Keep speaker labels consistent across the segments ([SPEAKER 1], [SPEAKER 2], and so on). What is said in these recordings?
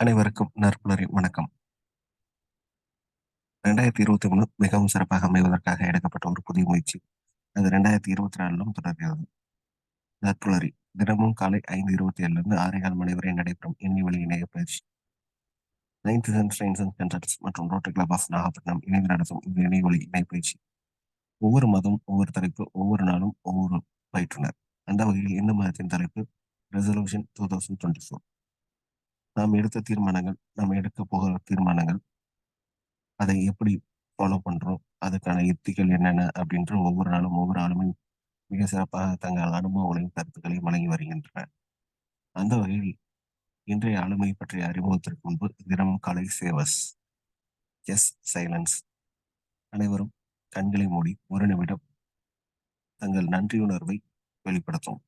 [SPEAKER 1] அனைவருக்கும் நற்புலரி வணக்கம். 2023 மிகவும் சிறப்பாக அமைவதற்காக எடுக்கப்பட்ட ஒரு புதிய முயற்சி. அது 2024லும் தொடர்கிறது. நற்புலரி தினமும் காலை 5:27லிருந்து 6:15 மணி வரை நடைபெறும் எண்ணி இணைய பயிற்சி. 9th sense science and centres மற்றும் ரோட்டரி கிளப் ஆஃப் நாகப்பட்டினம் இணைந்து நடத்தும் இந்த இணை பயிற்சி. ஒவ்வொரு மாதமும் ஒவ்வொரு தலைப்பு, ஒவ்வொரு நாளும் ஒவ்வொரு பயிற்றுனர். அந்த வகையில் இந்த மாதத்தின் தலைப்பு ரெசல்யூஷன் 2024. நாம் எடுக்க போகிற தீர்மானங்கள், அதை எப்படி ஃபாலோ பண்றோம்? அதுக்கான யுக்திகள் என்னென்ன? அப்படின்ற ஒவ்வொரு நாளும் ஒவ்வொரு ஆளுமே மிக சிறப்பாக தங்கள் அனுபவங்களையும், கருத்துக்களையும் வழங்கி வருகின்றனர். அந்த வகையில் இன்றைய ஆளுமை பற்றிய அறிமுகத்திற்கு முன்பு தினமும் காலை சேவஸ் எஸ் சைலன்ஸ். அனைவரும் கண்களை மூடி ஒரு நிமிடம் தங்கள் நன்றியுணர்வை வெளிப்படுத்தும்.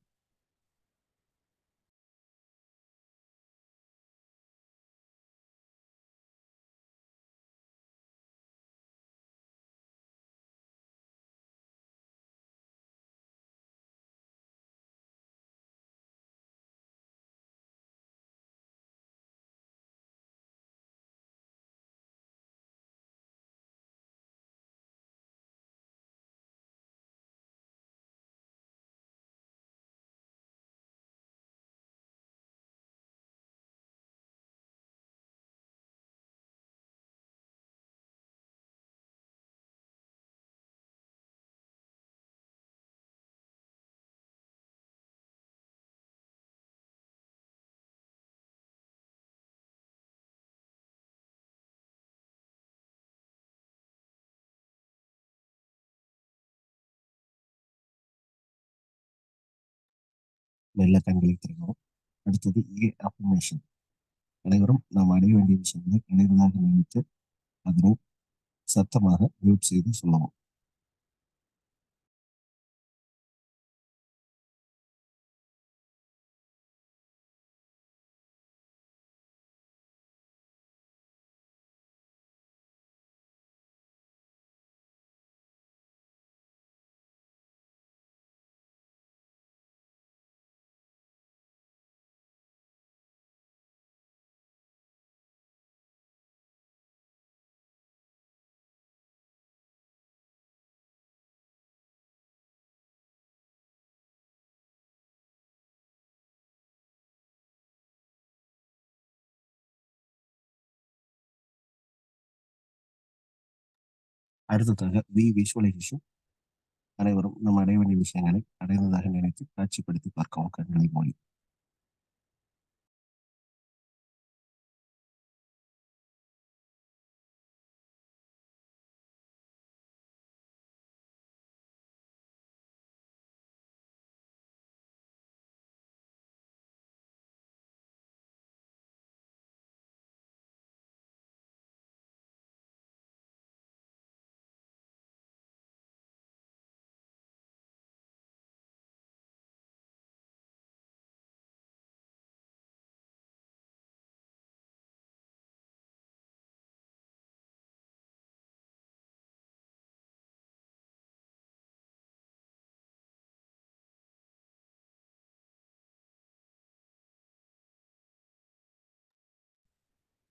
[SPEAKER 1] மெல்ல கண்களை திறக்கிறோம். அடுத்தது அஃபர்மேஷன். அனைவரும் நாம் அடைய வேண்டிய விஷயங்களை இணைவதாக நினைத்து அதனை சத்தமாக மியூட் செய்து சொல்லவும். அடுத்ததாக விஷுவலைசேஷன். அனைவரும் நாம் அடைய வேண்டிய விஷயங்களை அடைந்ததாக நினைத்து காட்சிப்படுத்தி பார்க்கவும் கண்களை மூடி.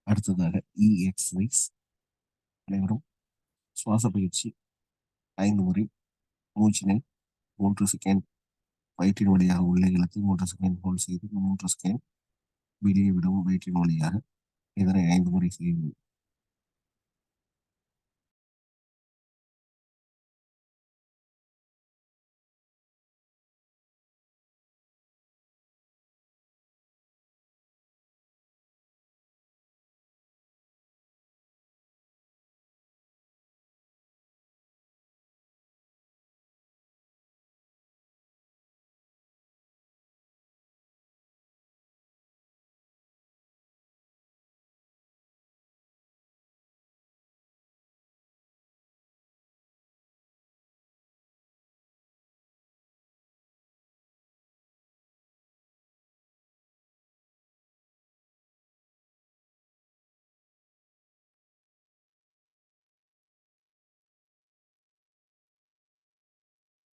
[SPEAKER 1] அடுத்ததாக எக்ஸசைஸ். அனைவரும் சுவாச பயிற்சி 5 முறை. மூச்சினை 3 செகண்ட் வயிற்றின் வழியாக உள்ளே இழுத்து 3 செகண்ட் ஹோல்ட் செய்து 3 செகண்ட் வெளியே விடவும் வயிற்றின் வழியாக. இதனை 5 முறை செய்யுங்கள்.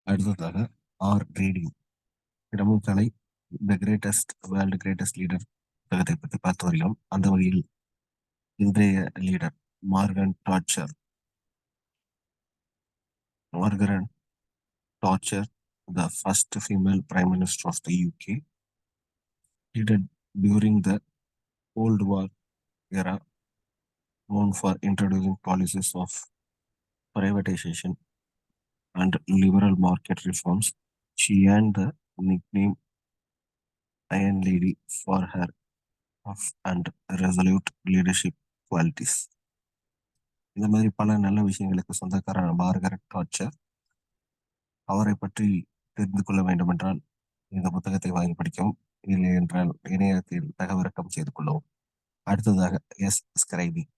[SPEAKER 1] அடுத்ததாக ரீடிங். தினமும் கலை the greatest world greatest leader புத்தகத்தை பற்றி பார்த்து வருகிறோம். அந்த வழியில் இன்றைய leader Margaret Thatcher Margaret Thatcher, the first female Prime Minister of the UK, headed during the Cold War era, known for introducing policies of privatization and liberal market reforms. She earned the nickname Iron Lady for her tough and resolute leadership qualities. இந்த மாதிரி பல நல்ல விஷயங்களுக்கு சொந்தக்காரர் Margaret Thatcher. அவரை பற்றி தெரிந்து கொள்ள வேண்டும் என்றால் இந்த புத்தகத்தை வாங்கி படிக்கவும், இல்லை என்றால் இணையத்தில் தகவிறக்கம் செய்து கொள்ளவும். அடுத்ததாக ஸ்கிரைபிங்.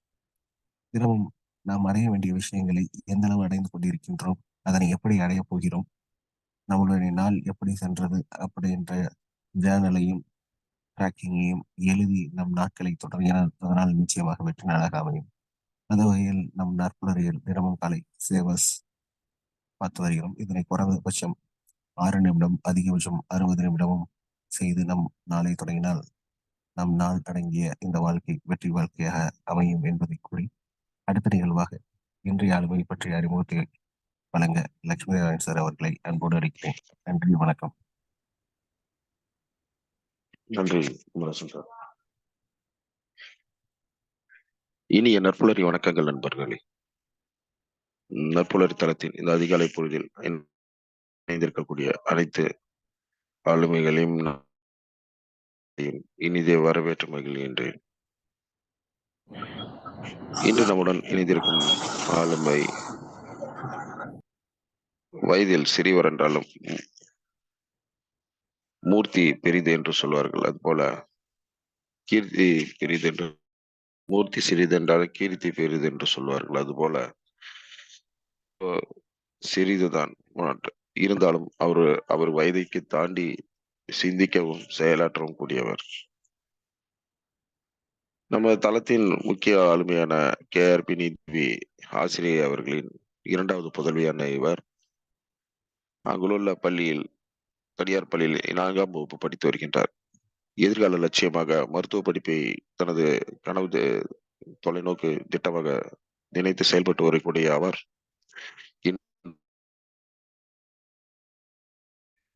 [SPEAKER 1] தினமும் நாம் அடைய வேண்டிய விஷயங்களை எந்த அளவு அடைந்து கொண்டிருக்கின்றோம், அதனை எப்படி அடையப் போகிறோம், நம்மளுடைய நாள் எப்படி சென்றது அப்படின்ற ஜேர்னலையும் ட்ராக்கிங்கையும் எழுதி நம் நாட்களை தொடங்கினால் அதனால் நிச்சயமாக வெற்றி நாளாக அமையும். அந்த வகையில் நம் நற்புலரில் தினமும் காலை சேவஸ் பார்த்து வருகிறோம். இதனை குறைந்தபட்சம் 6 நிமிடம், அதிகபட்சம் 60 நிமிடமும் செய்து நம் நாளை தொடங்கினால் நம் நாள் அடங்கிய இந்த வாழ்க்கை வெற்றி வாழ்க்கையாக அமையும் என்பதை கூறி, அடுத்த நிகழ்வாக இன்றைய ஆளுமை பற்றிய அறிமுகத்தை வழங்க லட்சுமி நாராயண் சார் அவர்களை அன்போடு அழைக்கிறேன். நன்றி, வணக்கம்.
[SPEAKER 2] நன்றி குமரசன் சார். இனிய நற்புலரி வணக்கங்கள் நண்பர்களே. நற்புலரி தளத்தின் இந்த அதிகாலை பொழுதில் இணைந்திருக்கக்கூடிய அனைத்து ஆளுமைகளையும் இனிதே வரவேற்று மகிழ்கின்றேன். இன்று நம்முடன் இணைந்திருக்கும் ஆளுமை வயதில் சிறியவர் என்றாலும் மூர்த்தி பெரிது என்று சொல்வார்கள். அதுபோல கீர்த்தி பெரிது என்று, மூர்த்தி சிறிதென்றால் கீர்த்தி பெரிது என்று சொல்வார்கள். அதுபோல சிறிதுதான் இருந்தாலும் அவர் வயதைக்கு தாண்டி சிந்திக்கவும் செயலாற்றவும் கூடியவர். நம்ம தளத்தின் முக்கிய ஆளுமையான KRP நீதிவி ஆசிரியர் அவர்களின் 2வது புதல்வியான இவர் அங்குள்ள பள்ளியில், தனியார் பள்ளியில் 4ஆம் வகுப்பு படித்து வருகின்றார். எதிர்கால லட்சியமாக மருத்துவ படிப்பை தனது கனவு தொலைநோக்கு திட்டமாக நினைத்து செயல்பட்டு வரக்கூடிய அவர்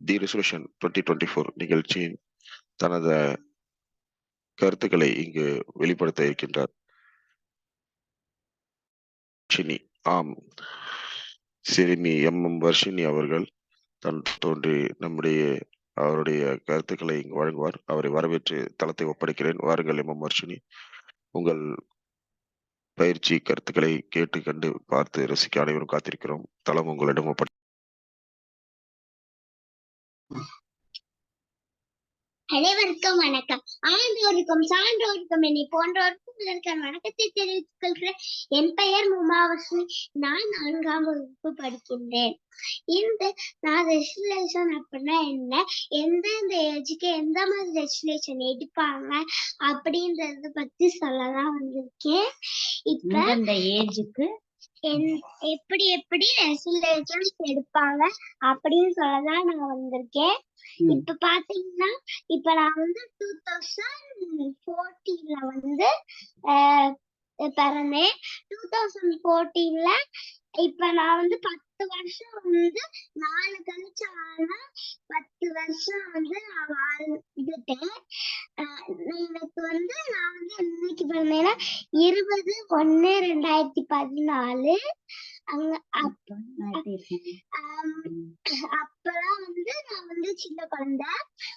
[SPEAKER 2] தி ரெசல்யூஷன் 2024 நிகழ்ச்சியின் தனது கருத்துக்களை இங்கு வெளிப்படுத்த இருக்கின்றார். சிறுமி MM.வர்ஷினி அவர்கள் தன் தோன்றி அவருடைய கருத்துக்களை இங்கு வழங்குவார். அவரை வரவேற்று தளத்தை ஒப்படைக்கிறேன். வாருங்கள் MM.வர்ஷினி, உங்கள் பயிற்சி கருத்துக்களை கேட்டு கண்டு பார்த்து ரசிக்க அனைவரும் காத்திருக்கிறோம். தளம் உங்களிடம் ஒப்படை.
[SPEAKER 3] அனைவருக்கும் வணக்கம். ஆண்டோருக்கும் சான்றோருக்கும் என்னை போன்றோருக்கும் இதற்கான வணக்கத்தை தெரிவித்துக் கொள்கிறேன். என் பெயர் முமாவர்ஷினி. நான் 4ஆம் வகுப்பு படிக்கின்றேன். நான் ரெஜிஸ்ட்ரேஷன் அப்படின்னா என்ன, எந்தெந்த ஏஜுக்கு எந்த மாதிரி ரெஜிஸ்ட்ரேஷன் எடுப்பாங்க அப்படின்றத பத்தி சொல்லலாம் வந்திருக்கேன். இப்ப இந்த ஏஜுக்கு எப்படி ரெஜிஸ்ட்ரேஷன் எடுப்பாங்க அப்படின்னு சொல்லதான் நான் வந்திருக்கேன். இப்ப பாத்தீங்கன்னா, இப்ப நான் 2014 பிறந்தேன். 2014 இப்ப நான் 10 வருஷம் 4 கழிச்சு ஆனா 10 வருஷம் நான் வாழ்ந்துட்டேன். எனக்கு நான் என்னைக்கு பிறந்தேன்னா 20/1/2014. அப்பெல்லாம் நான் சின்ன குழந்தை.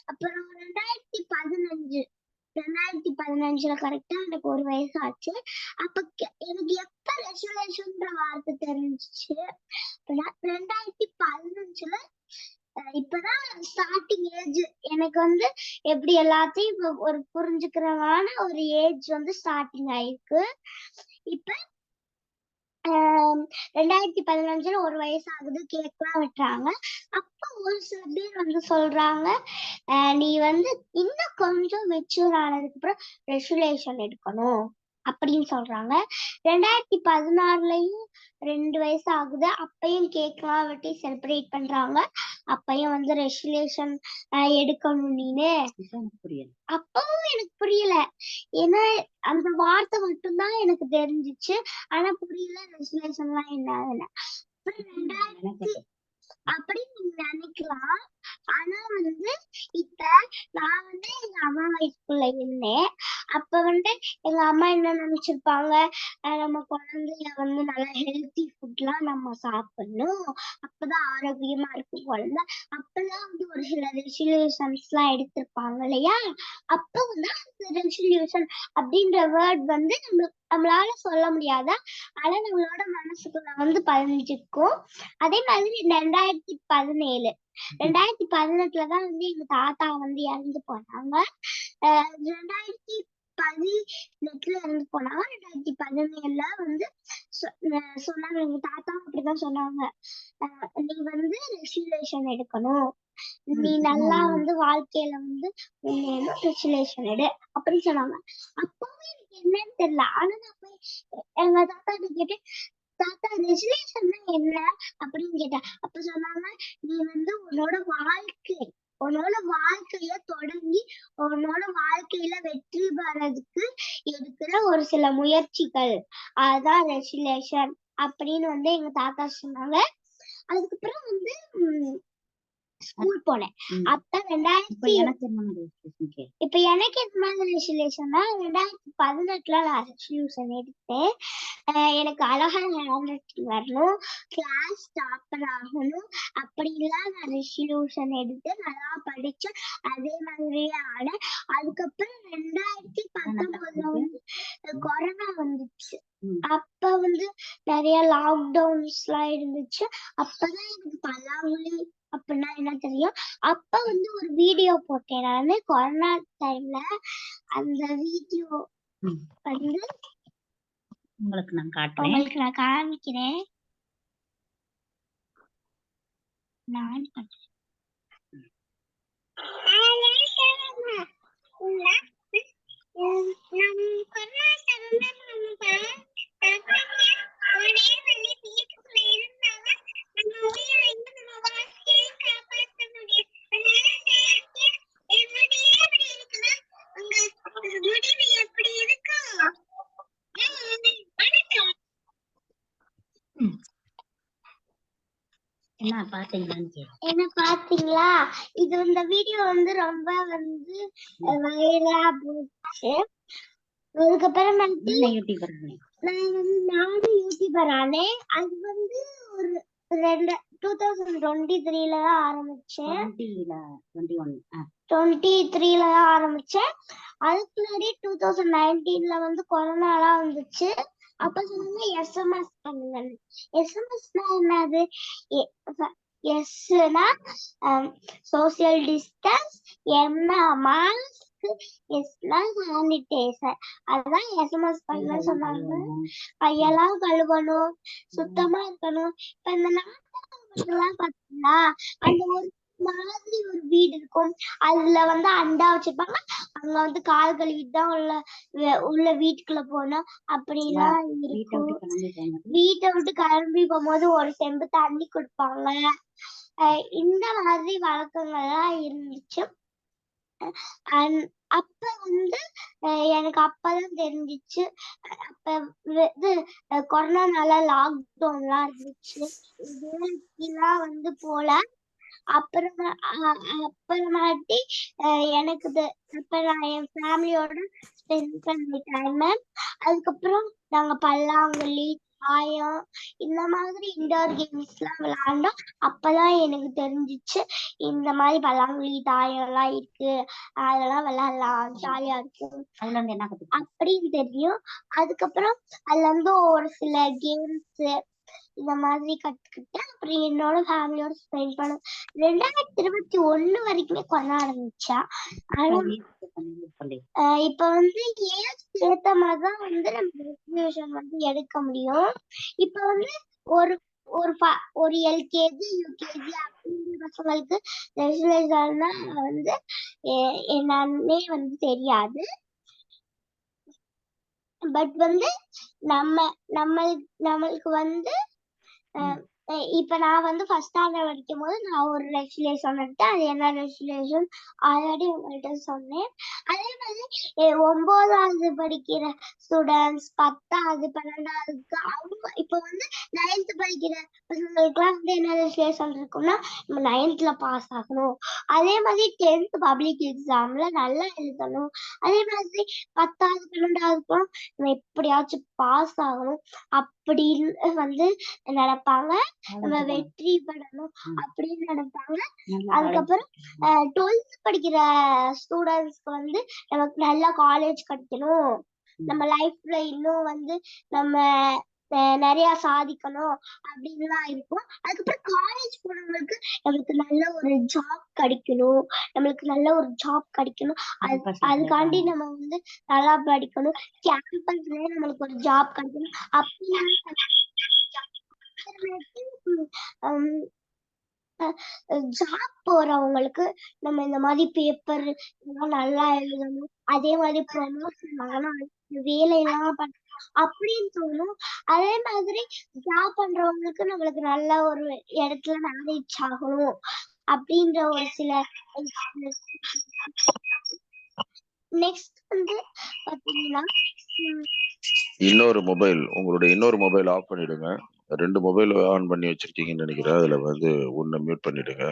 [SPEAKER 3] அப்புறம் 2015 கரெக்டா எனக்கு 1 வயசு ஆச்சு. அப்ப எனக்கு எப்ப ரெசல்யூஷன்ற வார்த்தை தெரிஞ்சிச்சு, 2015 இப்பதான் ஸ்டார்டிங் ஏஜ் எனக்கு எப்படி எல்லாத்தையும் ஒரு புரிஞ்சுக்கிறவான ஒரு ஏஜ் ஸ்டார்டிங் ஆயிருக்கு. இப்ப 2015 1 வயசு ஆகுது, கேக்லாம் வெட்டுறாங்க. அப்ப ஒரு சில பேர் சொல்றாங்க, நீ இன்னும் கொஞ்சம் மெச்சூர் ஆனதுக்கு அப்புறம் ரெசுலேஷன் எடுக்கணும் அப்படின்னு சொல்றாங்க. 2016 2 வயசு ஆகுது, அப்பயும் கேக்லாம் வெட்டி செலிப்ரேட் பண்றாங்க. அப்பயும் ரெசுலேஷன் எடுக்கணும் நீனு. அப்பவும் எனக்கு புரியல. ஏன்னா அந்த வார்த்தை மட்டும்தான் எனக்கு தெரிஞ்சுச்சு. ஆனா புரியல ரெசல்யூஷன்லாம் என்னதுன்னு. அப்புறம் 2000 அப்படின்னு நீங்க நினைக்கலாம். ஆனா வந்து இப்ப நான் வந்து எங்க அம்மா வயசுக்குள்ள இருந்தேன். அப்ப வந்து எங்க அம்மா என்ன நினைச்சிருப்பாங்க, நம்ம குழந்தைய வந்து நல்லா ஹெல்த்தி ஃபுட்லாம் நம்ம சாப்பிடணும், அப்பதான் ஆரோக்கியமா இருக்கும் குழந்தை. அப்பெல்லாம் வந்து ஒரு சில ரெசல்யூஷன்ஸ் எல்லாம் எடுத்திருப்பாங்க இல்லையா? அப்ப வந்து அந்த ரெசல்யூஷன் அப்படின்ற வேர்ட் வந்து நம்மளால சொல்ல முடியாதா? ஆனா நம்மளோட மனசுக்குள்ள வந்து பதிஞ்சிருக்கும். அதே மாதிரி 2017 2018 தான் வந்து எங்க தாத்தா வந்து இறந்து போனாங்க. 2018 இறந்து போனாங்க. 2017 வந்து சொன்னாங்க, எங்க தாத்தா அப்படிதான் சொன்னாங்க, நீ வந்து ரெசல்யூஷன் எடுக்கணும், நீ நல்லா வந்து வாழ்க்கையில வந்து ரெசல்யூஷன் எடு அப்படின்னு சொன்னாங்க. அப்பவே எனக்கு என்னன்னு தெரியல. ஆனா நான் போய் எங்க தாத்தா கிட்ட கேட்டேன், தாத்தா ரெசல்யூஷன்னா என்ன அப்படின்னு கேட்டேன். அப்ப சொன்னாங்க, நீ வந்து உன்னோட வாழ்க்கைய தொடங்கி உன்னோட வாழ்க்கையில வெற்றி பெறதுக்கு எடுக்கிற ஒரு சில முயற்சிகள், அதான் ரெசல்யூஷன் அப்படின்னு வந்து எங்க தாத்தா சொன்னாங்க. அதுக்கப்புறம் வந்து ஸ்கூல் போனேன். அப்ப இப்ப எனக்கு எந்த மாதிரி ரெசல்யூஷன்னா 2018 நான் ரெசல்யூஷன் எடுத்தேன். எனக்கு அழகா ஹேண்ட் ரைட்டிங் வரணும், கிளாஸ் டாப்பர் ஆகணும், அப்படிலாம் நான் ரெசல்யூஷன் எடுத்து நல்லா படிச்சு அதே மாதிரியே ஆனேன். அதுக்கப்புறம் 2019 வந்து கொரோனா வந்துச்சு. அப்ப வந்து நிறைய லாக்டவுன்ஸ் எல்லாம் இருந்துச்சு. அப்பதான் எனக்கு பல்லாங்குழி அப்படின்னா என்ன தெரியும். அப்ப வந்து ஒரு வீடியோ போட்டேன் நானு கொரோனா டைம்ல. அந்த வீடியோ வந்து
[SPEAKER 4] உங்களுக்கு நான்
[SPEAKER 3] காமிக்கிறேன். நான் என்ன பாத்தீங்களா? இது இந்த வீடியோ வந்து ரொம்ப வந்து வைரலா போச்சு. அதுக்கப்புறம் நானும் யூடியூபர் ஆனேன். அது வந்து ஒரு 2023 தான் ஆரம்பிச்சேன். 23 தான் ஆரம்பிச்சேன். அதுக்கு முன்னாடி 2019 வந்து கொரோனாலாம் வந்துச்சு. அப்ப சொன்னாங்க எஸ்எம்எஸ் பண்ணுங்க. எஸ்எம்எஸ்னா என்னது? எஸ்னா சோசியல் டிஸ்டன்ஸ், எம்னா மாஸ்க், எஸ்னா சானிடைசர். அதான் எஸ்எம்எஸ் பண்ண சொன்னாங்க. கையெல்லாம் கழுவணும், சுத்தமா இருக்கணும். இப்ப இந்த நாட்டுலாம் பாத்தீங்களா, அந்த ஒரு மாதிரி ஒரு வீடு இருக்கும். அதுல வந்து அண்டா வச்சிருப்பாங்க. அங்க வந்து கால் கழுவிட்டு தான் உள்ள வீட்டுக்குள்ள போனோம். அப்படிலாம் இருக்கும். வீட்டை விட்டு கிளம்பி போகும்போது ஒரு செம்பு தண்ணி கொடுப்பாங்க. இந்த மாதிரி வழக்கங்கள்லாம் இருந்துச்சு. அப்ப வந்து எனக்கு அப்பதான் தெரிஞ்சிச்சு. அப்ப இது கொரோனானால லாக்டவுன்லாம் இருந்துச்சு. இதெல்லாம் வந்து போல. அப்புறமாட்டி எனக்கு அப்ப நான் என் ஃபேமிலியோட ஸ்பெண்ட் பண்ண டைம். அதுக்கப்புறம் நாங்க பல்லாங்குழி, தாயம் இந்த மாதிரி இன்டோர் கேம்ஸ் எல்லாம் விளையாண்டோம். அப்பதான் எனக்கு தெரிஞ்சிச்சு இந்த மாதிரி பல்லாங்குழி, தாயம் எல்லாம் இருக்கு, அதெல்லாம் விளையாடலாம், ஜாலியா இருக்கும் அப்படின்னு தெரியும். அதுக்கப்புறம் அதுல இருந்து ஒரு சில கேம்ஸ் இந்த மாதிரி கத்துக்கிட்டேன். அப்புறம் என்னோட ஃபேமிலியோட ஸ்பெண்ட் பண்ண 2021 வரைக்குமே கொரோனா இருந்துச்சா. ஆனா இப்ப வந்து ஏஜ் ஏத்த மாதிரிதான் வந்து நம்ம ரெசல்யூஷன் வந்து எடுக்க முடியும். இப்ப வந்து ஒரு எல்கேஜி, யூகேஜி அப்படின்ற பசங்களுக்கு ரெசல்யூஷன்னா வந்து என்னன்னே வந்து தெரியாது. பட் வந்து நம்மளுக்கு வந்து இப்ப நான் வந்து ஃபர்ஸ்ட் ஸ்டாண்டர்ட் படிக்கும்போது நான் ஒரு ரெசுலேஷன் எடுத்தேன். அது என்ன ரெசுலேஷன் ஆல்ரெடி உங்கள்ட்ட சொன்னேன். அதே மாதிரி 9வது படிக்கிற ஸ்டூடெண்ட்ஸ் 10வது 12வது அவங்க இப்ப வந்து 9th படிக்கிற பசங்களுக்குலாம் வந்து என்ன ரெசுலேஷன் இருக்கும்னா நம்ம 9th பாஸ் ஆகணும். அதே மாதிரி 10th பப்ளிக் எக்ஸாம்ல நல்லா எழுதணும். அதே மாதிரி 10வது 12வதுக்கும் நம்ம எப்படியாச்சும் பாஸ் ஆகணும் அப்படின்னு வந்து நினைப்பாங்க. நம்ம வெற்றி பெறணும் அப்படின்னு நினைப்பாங்க. அதுக்கப்புறம் 12th படிக்கிற ஸ்டூடெண்ட்ஸ்க்கு வந்து நமக்கு நல்ல காலேஜ் கிடைக்கணும், நம்ம லைஃப்ல இன்னும் வந்து நம்ம நிறைய சாதிக்கணும் அப்படின்லாம் இருக்கும். அதுக்கப்புறம் காலேஜ் போனவங்களுக்கு நம்மளுக்கு நல்ல ஒரு ஜாப் கிடைக்கணும், அதுக்காண்டி நம்ம வந்து நல்லா படிக்கணும், கேம்பஸ்லயே நம்மளுக்கு ஒரு ஜாப் கிடைக்கணும் அப்படின்னு ஜாப் போறவங்களுக்கு நம்ம இந்த மாதிரி பேப்பர் இதெல்லாம் நல்லா எழுதணும், அதே மாதிரி ப்ரொமோஷன் ஆகணும், வேலையெல்லாம் பண்ணணும் அப்படின்னு தோணும். அதே மாதிரி ஜாப் பண்றவங்களுக்கு நம்மளுக்கு நல்ல ஒரு இடத்துல மேரேஜ் ஆகணும் அப்படின்ற ஒரு சில நெக்ஸ்ட் வந்து பாத்தீங்கன்னா
[SPEAKER 2] உங்களுடைய இன்னொரு மொபைல் ஆஃப் பண்ணிடுங்க. 2 மொபைல் ஆன் பண்ணி வச்சிருக்கீங்கன்னு நினைக்கிறேன். அதுல வந்து ஒண்ணு மியூட் பண்ணிடுங்க.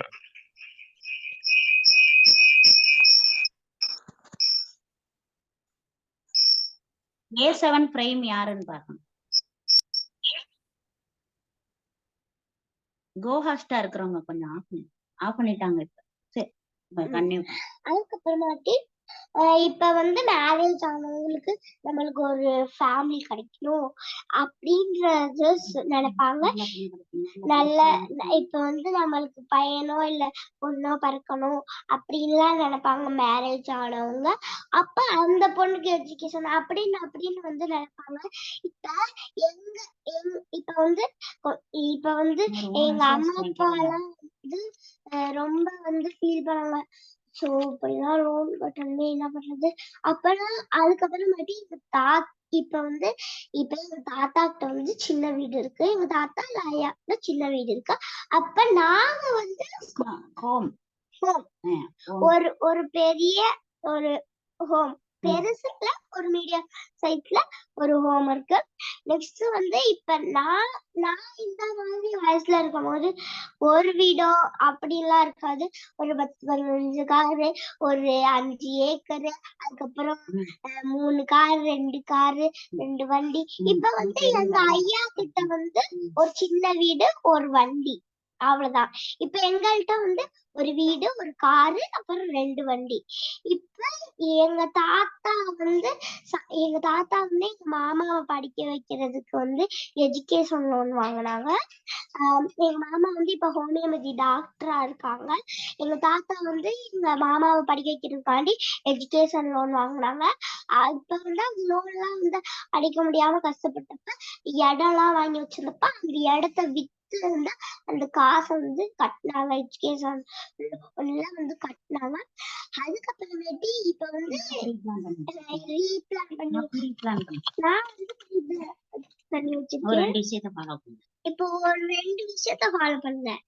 [SPEAKER 4] A7 பிரைம் யாருன்னு பார்க்கணும். கோ ஹாஸ்டா இருக்கிறவங்க கொஞ்சம் ஆஃப் பண்ணிட்டாங்க. இப்ப சரி கண்டிப்பா.
[SPEAKER 3] அதுக்கப்புறமாட்டி இப்ப வந்து மேரேஜ் ஆனவங்களுக்கு நம்மளுக்கு ஒரு ஃபேமிலி கிடைக்கணும் அப்படின்றது நினைப்பாங்க. நல்ல இப்ப வந்து நம்மளுக்கு பையனோ இல்ல பொண்ணோ பிறக்கணும் அப்படின்லாம் நினைப்பாங்க மேரேஜ் ஆனவங்க. அப்ப அந்த பொண்ணுக்கு எஜுகேஷன் அப்படின்னு வந்து நினைப்பாங்க. இப்ப வந்து எங்க அம்மா அப்பா எல்லாம் வந்து ரொம்ப வந்து ஃபீல் பண்ணாங்க. சோ இப்படிதான் லோன் கட்டணுமே என்ன பண்றது. அப்பதான் அதுக்கப்புறமாட்டி இப்ப எங்க தாத்தா கிட்ட வந்து சின்ன வீடு இருக்கு, எங்க தாத்தா ஐயா சின்ன வீடு இருக்கு. அப்ப நாங்க வந்து ஒரு பெரிய ஒரு ஹோம், பெருசுல ஒரு மீடியம் சைஸ்ல ஒரு ஹோம் இருக்கு. நெக்ஸ்ட் வந்து இப்ப நான் இந்த மாதிரி வயசுல இருக்கும் போது ஒரு வீடோ அப்படிலாம் இருக்காது. ஒரு 10-15 காரு, ஒரு 5 ஏக்கரு, அதுக்கப்புறம் 3 கார், 2 காரு, 2 வண்டி. இப்ப வந்து எங்க ஐயா கிட்ட வந்து ஒரு சின்ன வீடு, ஒரு வண்டி, அவ்வளவுதான். இப்ப எங்கள்கிட்ட வந்து ஒரு வீடு, ஒரு காரு, அப்புறம் 2 வண்டி. இப்ப எங்க தாத்தா வந்து எங்க மாமாவை படிக்க வைக்கிறதுக்கு வந்து எஜுகேஷன் லோன் வாங்கினாங்க. எங்க மாமா வந்து இப்ப ஹோமியோபதி டாக்டரா இருக்காங்க. எங்க தாத்தா வந்து எங்க மாமாவை படிக்க வைக்கிறதுக்காண்டி எஜுகேஷன் லோன் வாங்கினாங்க. இப்ப வந்து அந்த லோன் எல்லாம் வந்து அடைக்க முடியாம கஷ்டப்பட்டப்ப இடம் எல்லாம் வாங்கி வச்சிருந்தப்ப அந்த இடத்த வித்து இருந்தா அந்த காசை வந்து கட்டினாங்க, எஜுகேஷன் வந்து கட்டினாங்க. அதுக்கப்புறமேட்டு இப்ப வந்து ரீபிளான் பண்ணி வச்சிருக்கேன். இப்போ ஒரு 2 விஷயத்த ஃபாலோ பண்ணேன்.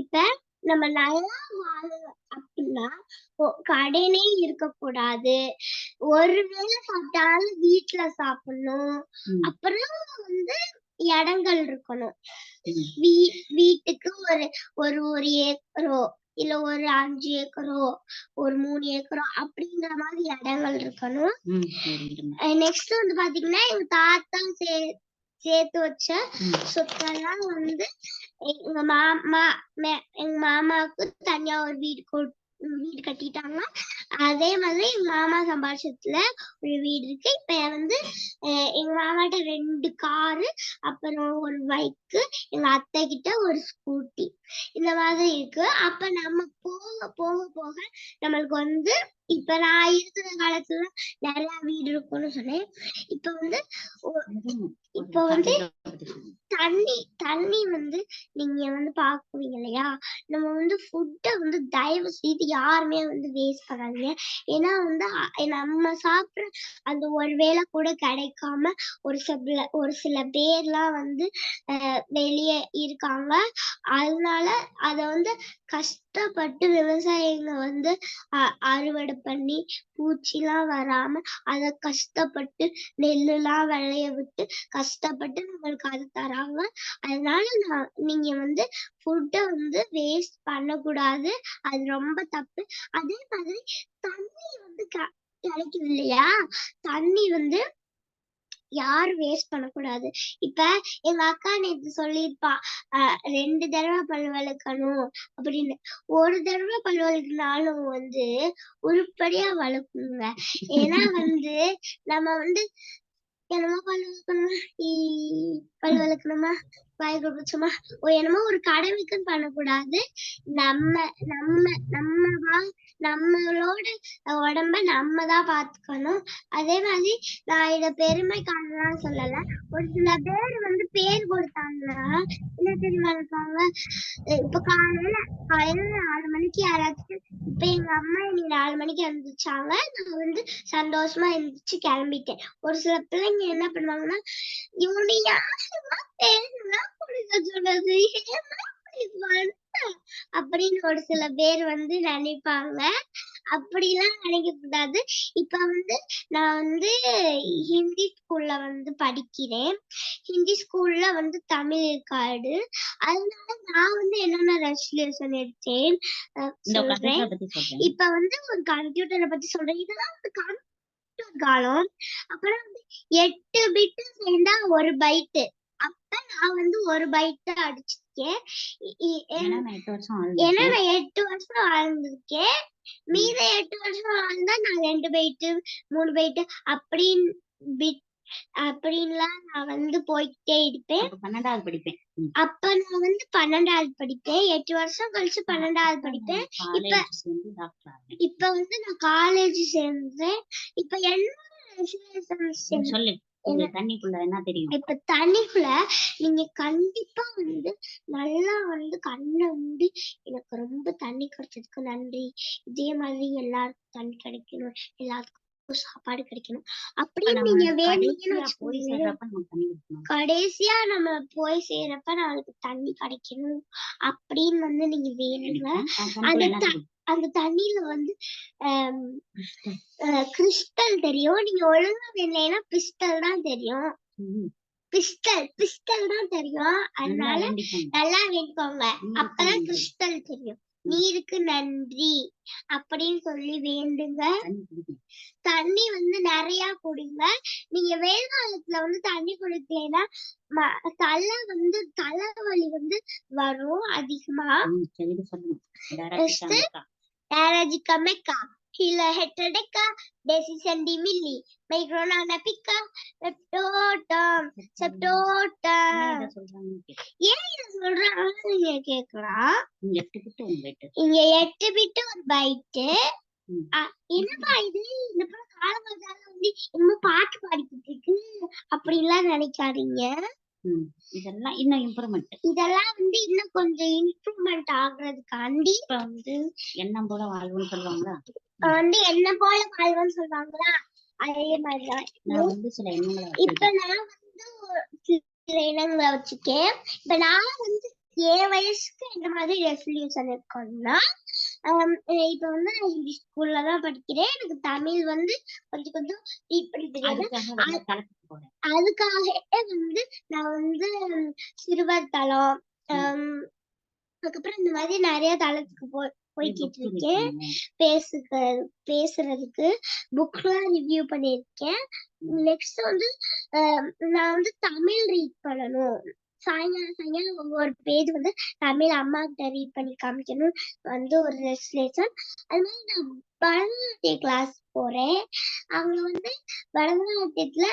[SPEAKER 3] இப்ப நம்ம நல்லா வாழணும் அப்படின்னா கடனே இருக்கக்கூடாது, ஒரு வேளை சாப்பிட்டாலும் வீட்டுல சாப்பிடணும், அப்புறம் வந்து இடங்கள் இருக்கணும். வீட்டுக்கு ஒரு ஏக்கரோ இல்ல ஒரு 5 ஏக்கரோ ஒரு 3 ஏக்கரோ அப்படிங்கிற மாதிரி இடங்கள் இருக்கணும். நெக்ஸ்ட் வந்து பாத்தீங்கன்னா எங்க தாத்தா சேர்த்து வச்ச சொத்தெல்லாம் வந்து எங்க மாமாவுக்கு தனியா ஒரு வீடு கட்டிட்டாங்க. அதே மாதிரி எங்க மாமா சம்பாதிச்சதுல ஒரு வீடு இருக்கு. இப்ப வந்து எங்க மாமாட்ட 2 காரு, அப்புறம் ஒரு பைக்கு, எங்க அத்தை கிட்ட ஒரு ஸ்கூட்டி, இந்த மாதிரி இருக்கு. அப்ப நம்ம போக போக போக நம்மளுக்கு வந்து இப்ப நான் இருக்கிற காலத்துல நிறைய வீடு இருக்கும்னு சொன்னேன். இப்ப வந்து இப்ப வந்து தண்ணி வந்து நீங்க வந்து பாக்குவீங்க இல்லையா? நம்ம வந்து ஃபுட்டை வந்து தயவு செய்து யாருமே வந்து வேஸ்ட் பண்ணாதீங்க. ஏன்னா வந்து நம்ம சாப்பிடுற அந்த ஒரு வேளை கூட கிடைக்காம ஒரு சில பேர்லாம் வந்து வெளியே இருக்காங்க. அதனால அத வந்து கஷ்டப்பட்டு விவசாயிங்க வந்து அறுவடை பண்ணி பூச்சிலாம் வராம அத கஷ்டப்பட்டு நெல்லுலாம் விளைய விட்டு கஷ்டப்பட்டு நம்மளுக்கு அது தராங்க. அதனால நீங்க வந்து ஃபுட்டை வந்து வேஸ்ட் பண்ணக்கூடாது. அது ரொம்ப தப்பு. அதே மாதிரி தண்ணி வந்து கிடைக்குது இல்லையா? தண்ணி வந்து யாரும் வேஸ்ட் பண்ணக்கூடாது. இப்ப எங்க அக்கா நேத்து சொல்லியிருப்பா 2 தடவை பல் விளக்கணும் அப்படின்னு. ஒரு தடவை பல் விளக்குனாலும் வந்து உருப்படியா வளர்க்கணுங்க. ஏன்னா வந்து நம்ம வந்து என்னமோ பல் விளக்கணுமா பல் விளக்கணுமா வாய் கொப்பளிச்சோமா என்னமோ ஒரு கடமைக்குன்னு பண்ணக்கூடாது. நம்ம நம்ம நம்மளோட உடம்ப நம்ம தான் பாத்துக்கணும். அதே மாதிரி நான் இத பெருமைக்காகலாம் சொல்லல. ஒரு சில பேர் வந்து பேர் கொடுத்தாங்கன்னா என்ன தெரியுமா இருப்பாங்க? இப்ப காலையில 4 மணிக்கு யாராச்சும் இப்ப எங்க அம்மா இன்னைக்கு 4 மணிக்கு எழுந்திரிச்சாங்க. நான் வந்து சந்தோஷமா எழுந்திரிச்சு கிளம்பிட்டேன். ஒரு சில பிள்ளைங்க என்ன பண்ணுவாங்கன்னா, இவனை யாருமா பேரெல்லாம் கொடுக்க சொன்னது? ஏம்மா இப்படி பண்ண? அப்படின்னு ஒரு சில பேர் வந்து நினைப்பாங்க. அப்படிலாம் நினைக்க கூடாது. இப்ப வந்து நான் வந்து ஹிந்தி ஸ்கூல்ல வந்து படிக்கிறேன். ஹிந்தி ஸ்கூல்ல வந்து தமிழ் இருக்காது. அதனால நான் வந்து என்னென்ன ரெசல்யூஷன் எடுத்தேன் சொல்றேன். இப்ப வந்து ஒரு கம்ப்யூட்டரை பத்தி சொல்றேன். இதெல்லாம் வந்து கம்ப்யூட்டர் காலம். அப்புறம் வந்து 8 பிட்டு சேர்ந்தா 1 பைட்டு. அப்ப நான் வந்து 1 பைட்டு அடிச்சிருக்கேன். ஏன்னா நான் 8 வருஷம் வாழ்ந்திருக்கேன். மீத 8 வருஷம் வாழ்ந்தா நான் 2 பைட்டு 3 பைட்டு அப்படின்லாம் நான் வந்து போயிட்டே இருப்பேன். 12வது படிப்பேன். அப்ப நான் வந்து 12வது படிப்பேன். 8 வருஷம் கழிச்சு 12வது படிப்பேன். இப்ப வந்து நான் காலேஜ் சேர்ந்தேன். இப்ப என்ன சொல்லு தண்ணிக்குள்ள என்ன தெரியும்? இப்ப தண்ணிக்குள்ள நீங்க கண்டிப்பா வந்து நல்லா வந்து கண்ணை மூடி எனக்கு ரொம்ப தண்ணி கிடைச்சதுக்கு நன்றி. இதே மாதிரி எல்லாருக்கும் தண்ணி கிடைக்கணும், எல்லாத்துக்கும் சாப்பாடு கிடைக்கணும் அப்படின்னு நீங்க வேணும்னு கடைசியா நம்ம போய் சேர்றப்ப நம்மளுக்கு தண்ணி கிடைக்கணும் அப்படின்னு வந்து நீங்க வேணுங்க. அந்த தண்ணியில வந்து கிறிஸ்டல் தெரியும். நீங்க ஒழுங்கா வேலைன்னா பிஸ்டல் தான் தெரியும். பிஸ்டல் தான் தெரியும். அதனால நல்லா வேண்டிக்கோங்க. அப்பதான் கிறிஸ்டல் தெரியும். நீருக்கு நன்றி அப்படின்னு சொல்லி வேண்டுங்க. தண்ணி வந்து நிறைய குடிங்க. நீங்க வெயில் காலத்துல வந்து தண்ணி குடிக்கலைன்னா தலைவலி வந்து வரும் அதிகமா. Hila heterodeca, decisentimilli, micronanapica, septotum. ஏன் இத சொல்றாங்கன்னு நீங்க கேட்கலாம். இங்க 8 பிட்டு 1 பைட்டு. என்னப்பா இது இந்த காலங்கள்ல வந்து இன்னும் பாட்டு பாடிக்கிட்டு இருக்கு அப்படின்லாம் நினைக்காதீங்க. இதெல்லாம் இன்னும் இம்ப்ரூவ்மெண்ட். இதெல்லாம் வந்து இன்னும் கொஞ்சம் இம்ப்ரூவ்மெண்ட் ஆகுறதுக்காண்டி இப்ப வந்து எண்ணம் போல வாழ்வுன்னு சொல்லுவாங்களா? வந்து என்ன போல வாழ்வுன்னு சொல்லுவாங்களா? அதே மாதிரிதான் இப்ப நான் வந்து சில இனங்களை வச்சுக்கேன். இப்ப நான் வந்து என் வயசுக்கு இந்த மாதிரி ரெசல்யூஷன் இருக்கணும்னா இப்ப வந்து நான் ஹிந்தி ஸ்கூல்ல தான் படிக்கிறேன். எனக்கு தமிழ் வந்து கொஞ்சம் ரீட் பண்ணி தெரியாது. அதுக்காக வந்து நான் வந்து சிறுவர் தளம் அதுக்கப்புறம் இந்த மாதிரி நிறைய தளத்துக்கு போய்கிட்டு இருக்கேன். பேசுறதுக்கு புக்லாம் ரிவ்யூ பண்ணிருக்கேன். நெக்ஸ்ட் வந்து நான் வந்து தமிழ் ரீட் பண்ணணும். சாயங்காலம் ஒவ்வொரு பேஜ் வந்து தமிழ் அம்மா கிட்ட ரீட் பண்ணி காமிக்கணும் வந்து ஒரு ரெசல்யூஷன். அது மாதிரி நான் பரதநாட்டிய கிளாஸ் போறேன். அங்க வந்து பரதநாட்டியத்துல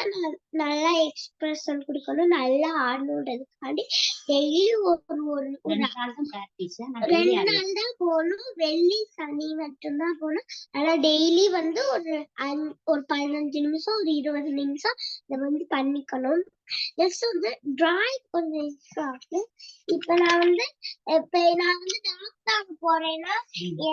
[SPEAKER 3] நல்லா எக்ஸ்பிரஷன் குடுக்கணும், நல்லா ஆடணுன்றதுக்காண்டி டெய்லி ஒரு ஒரு ஒரு
[SPEAKER 4] 2 நாள் தான் பிராக்டிஸ். ஆனா டெய்லி
[SPEAKER 3] 2 நாள் தான் போகணும். வெள்ளி, சனி மட்டும்தான் போகணும். ஆனா டெய்லி வந்து ஒரு 15 நிமிஷம், ஒரு 20 நிமிஷம் இத வந்து பண்ணிக்கணும். நெக்ஸ்ட் வந்து டிராயிங் கொஞ்சம் இஷ்டம் ஆகும். இப்ப நான் வந்து டாக்டர் ஆக போறேன்னா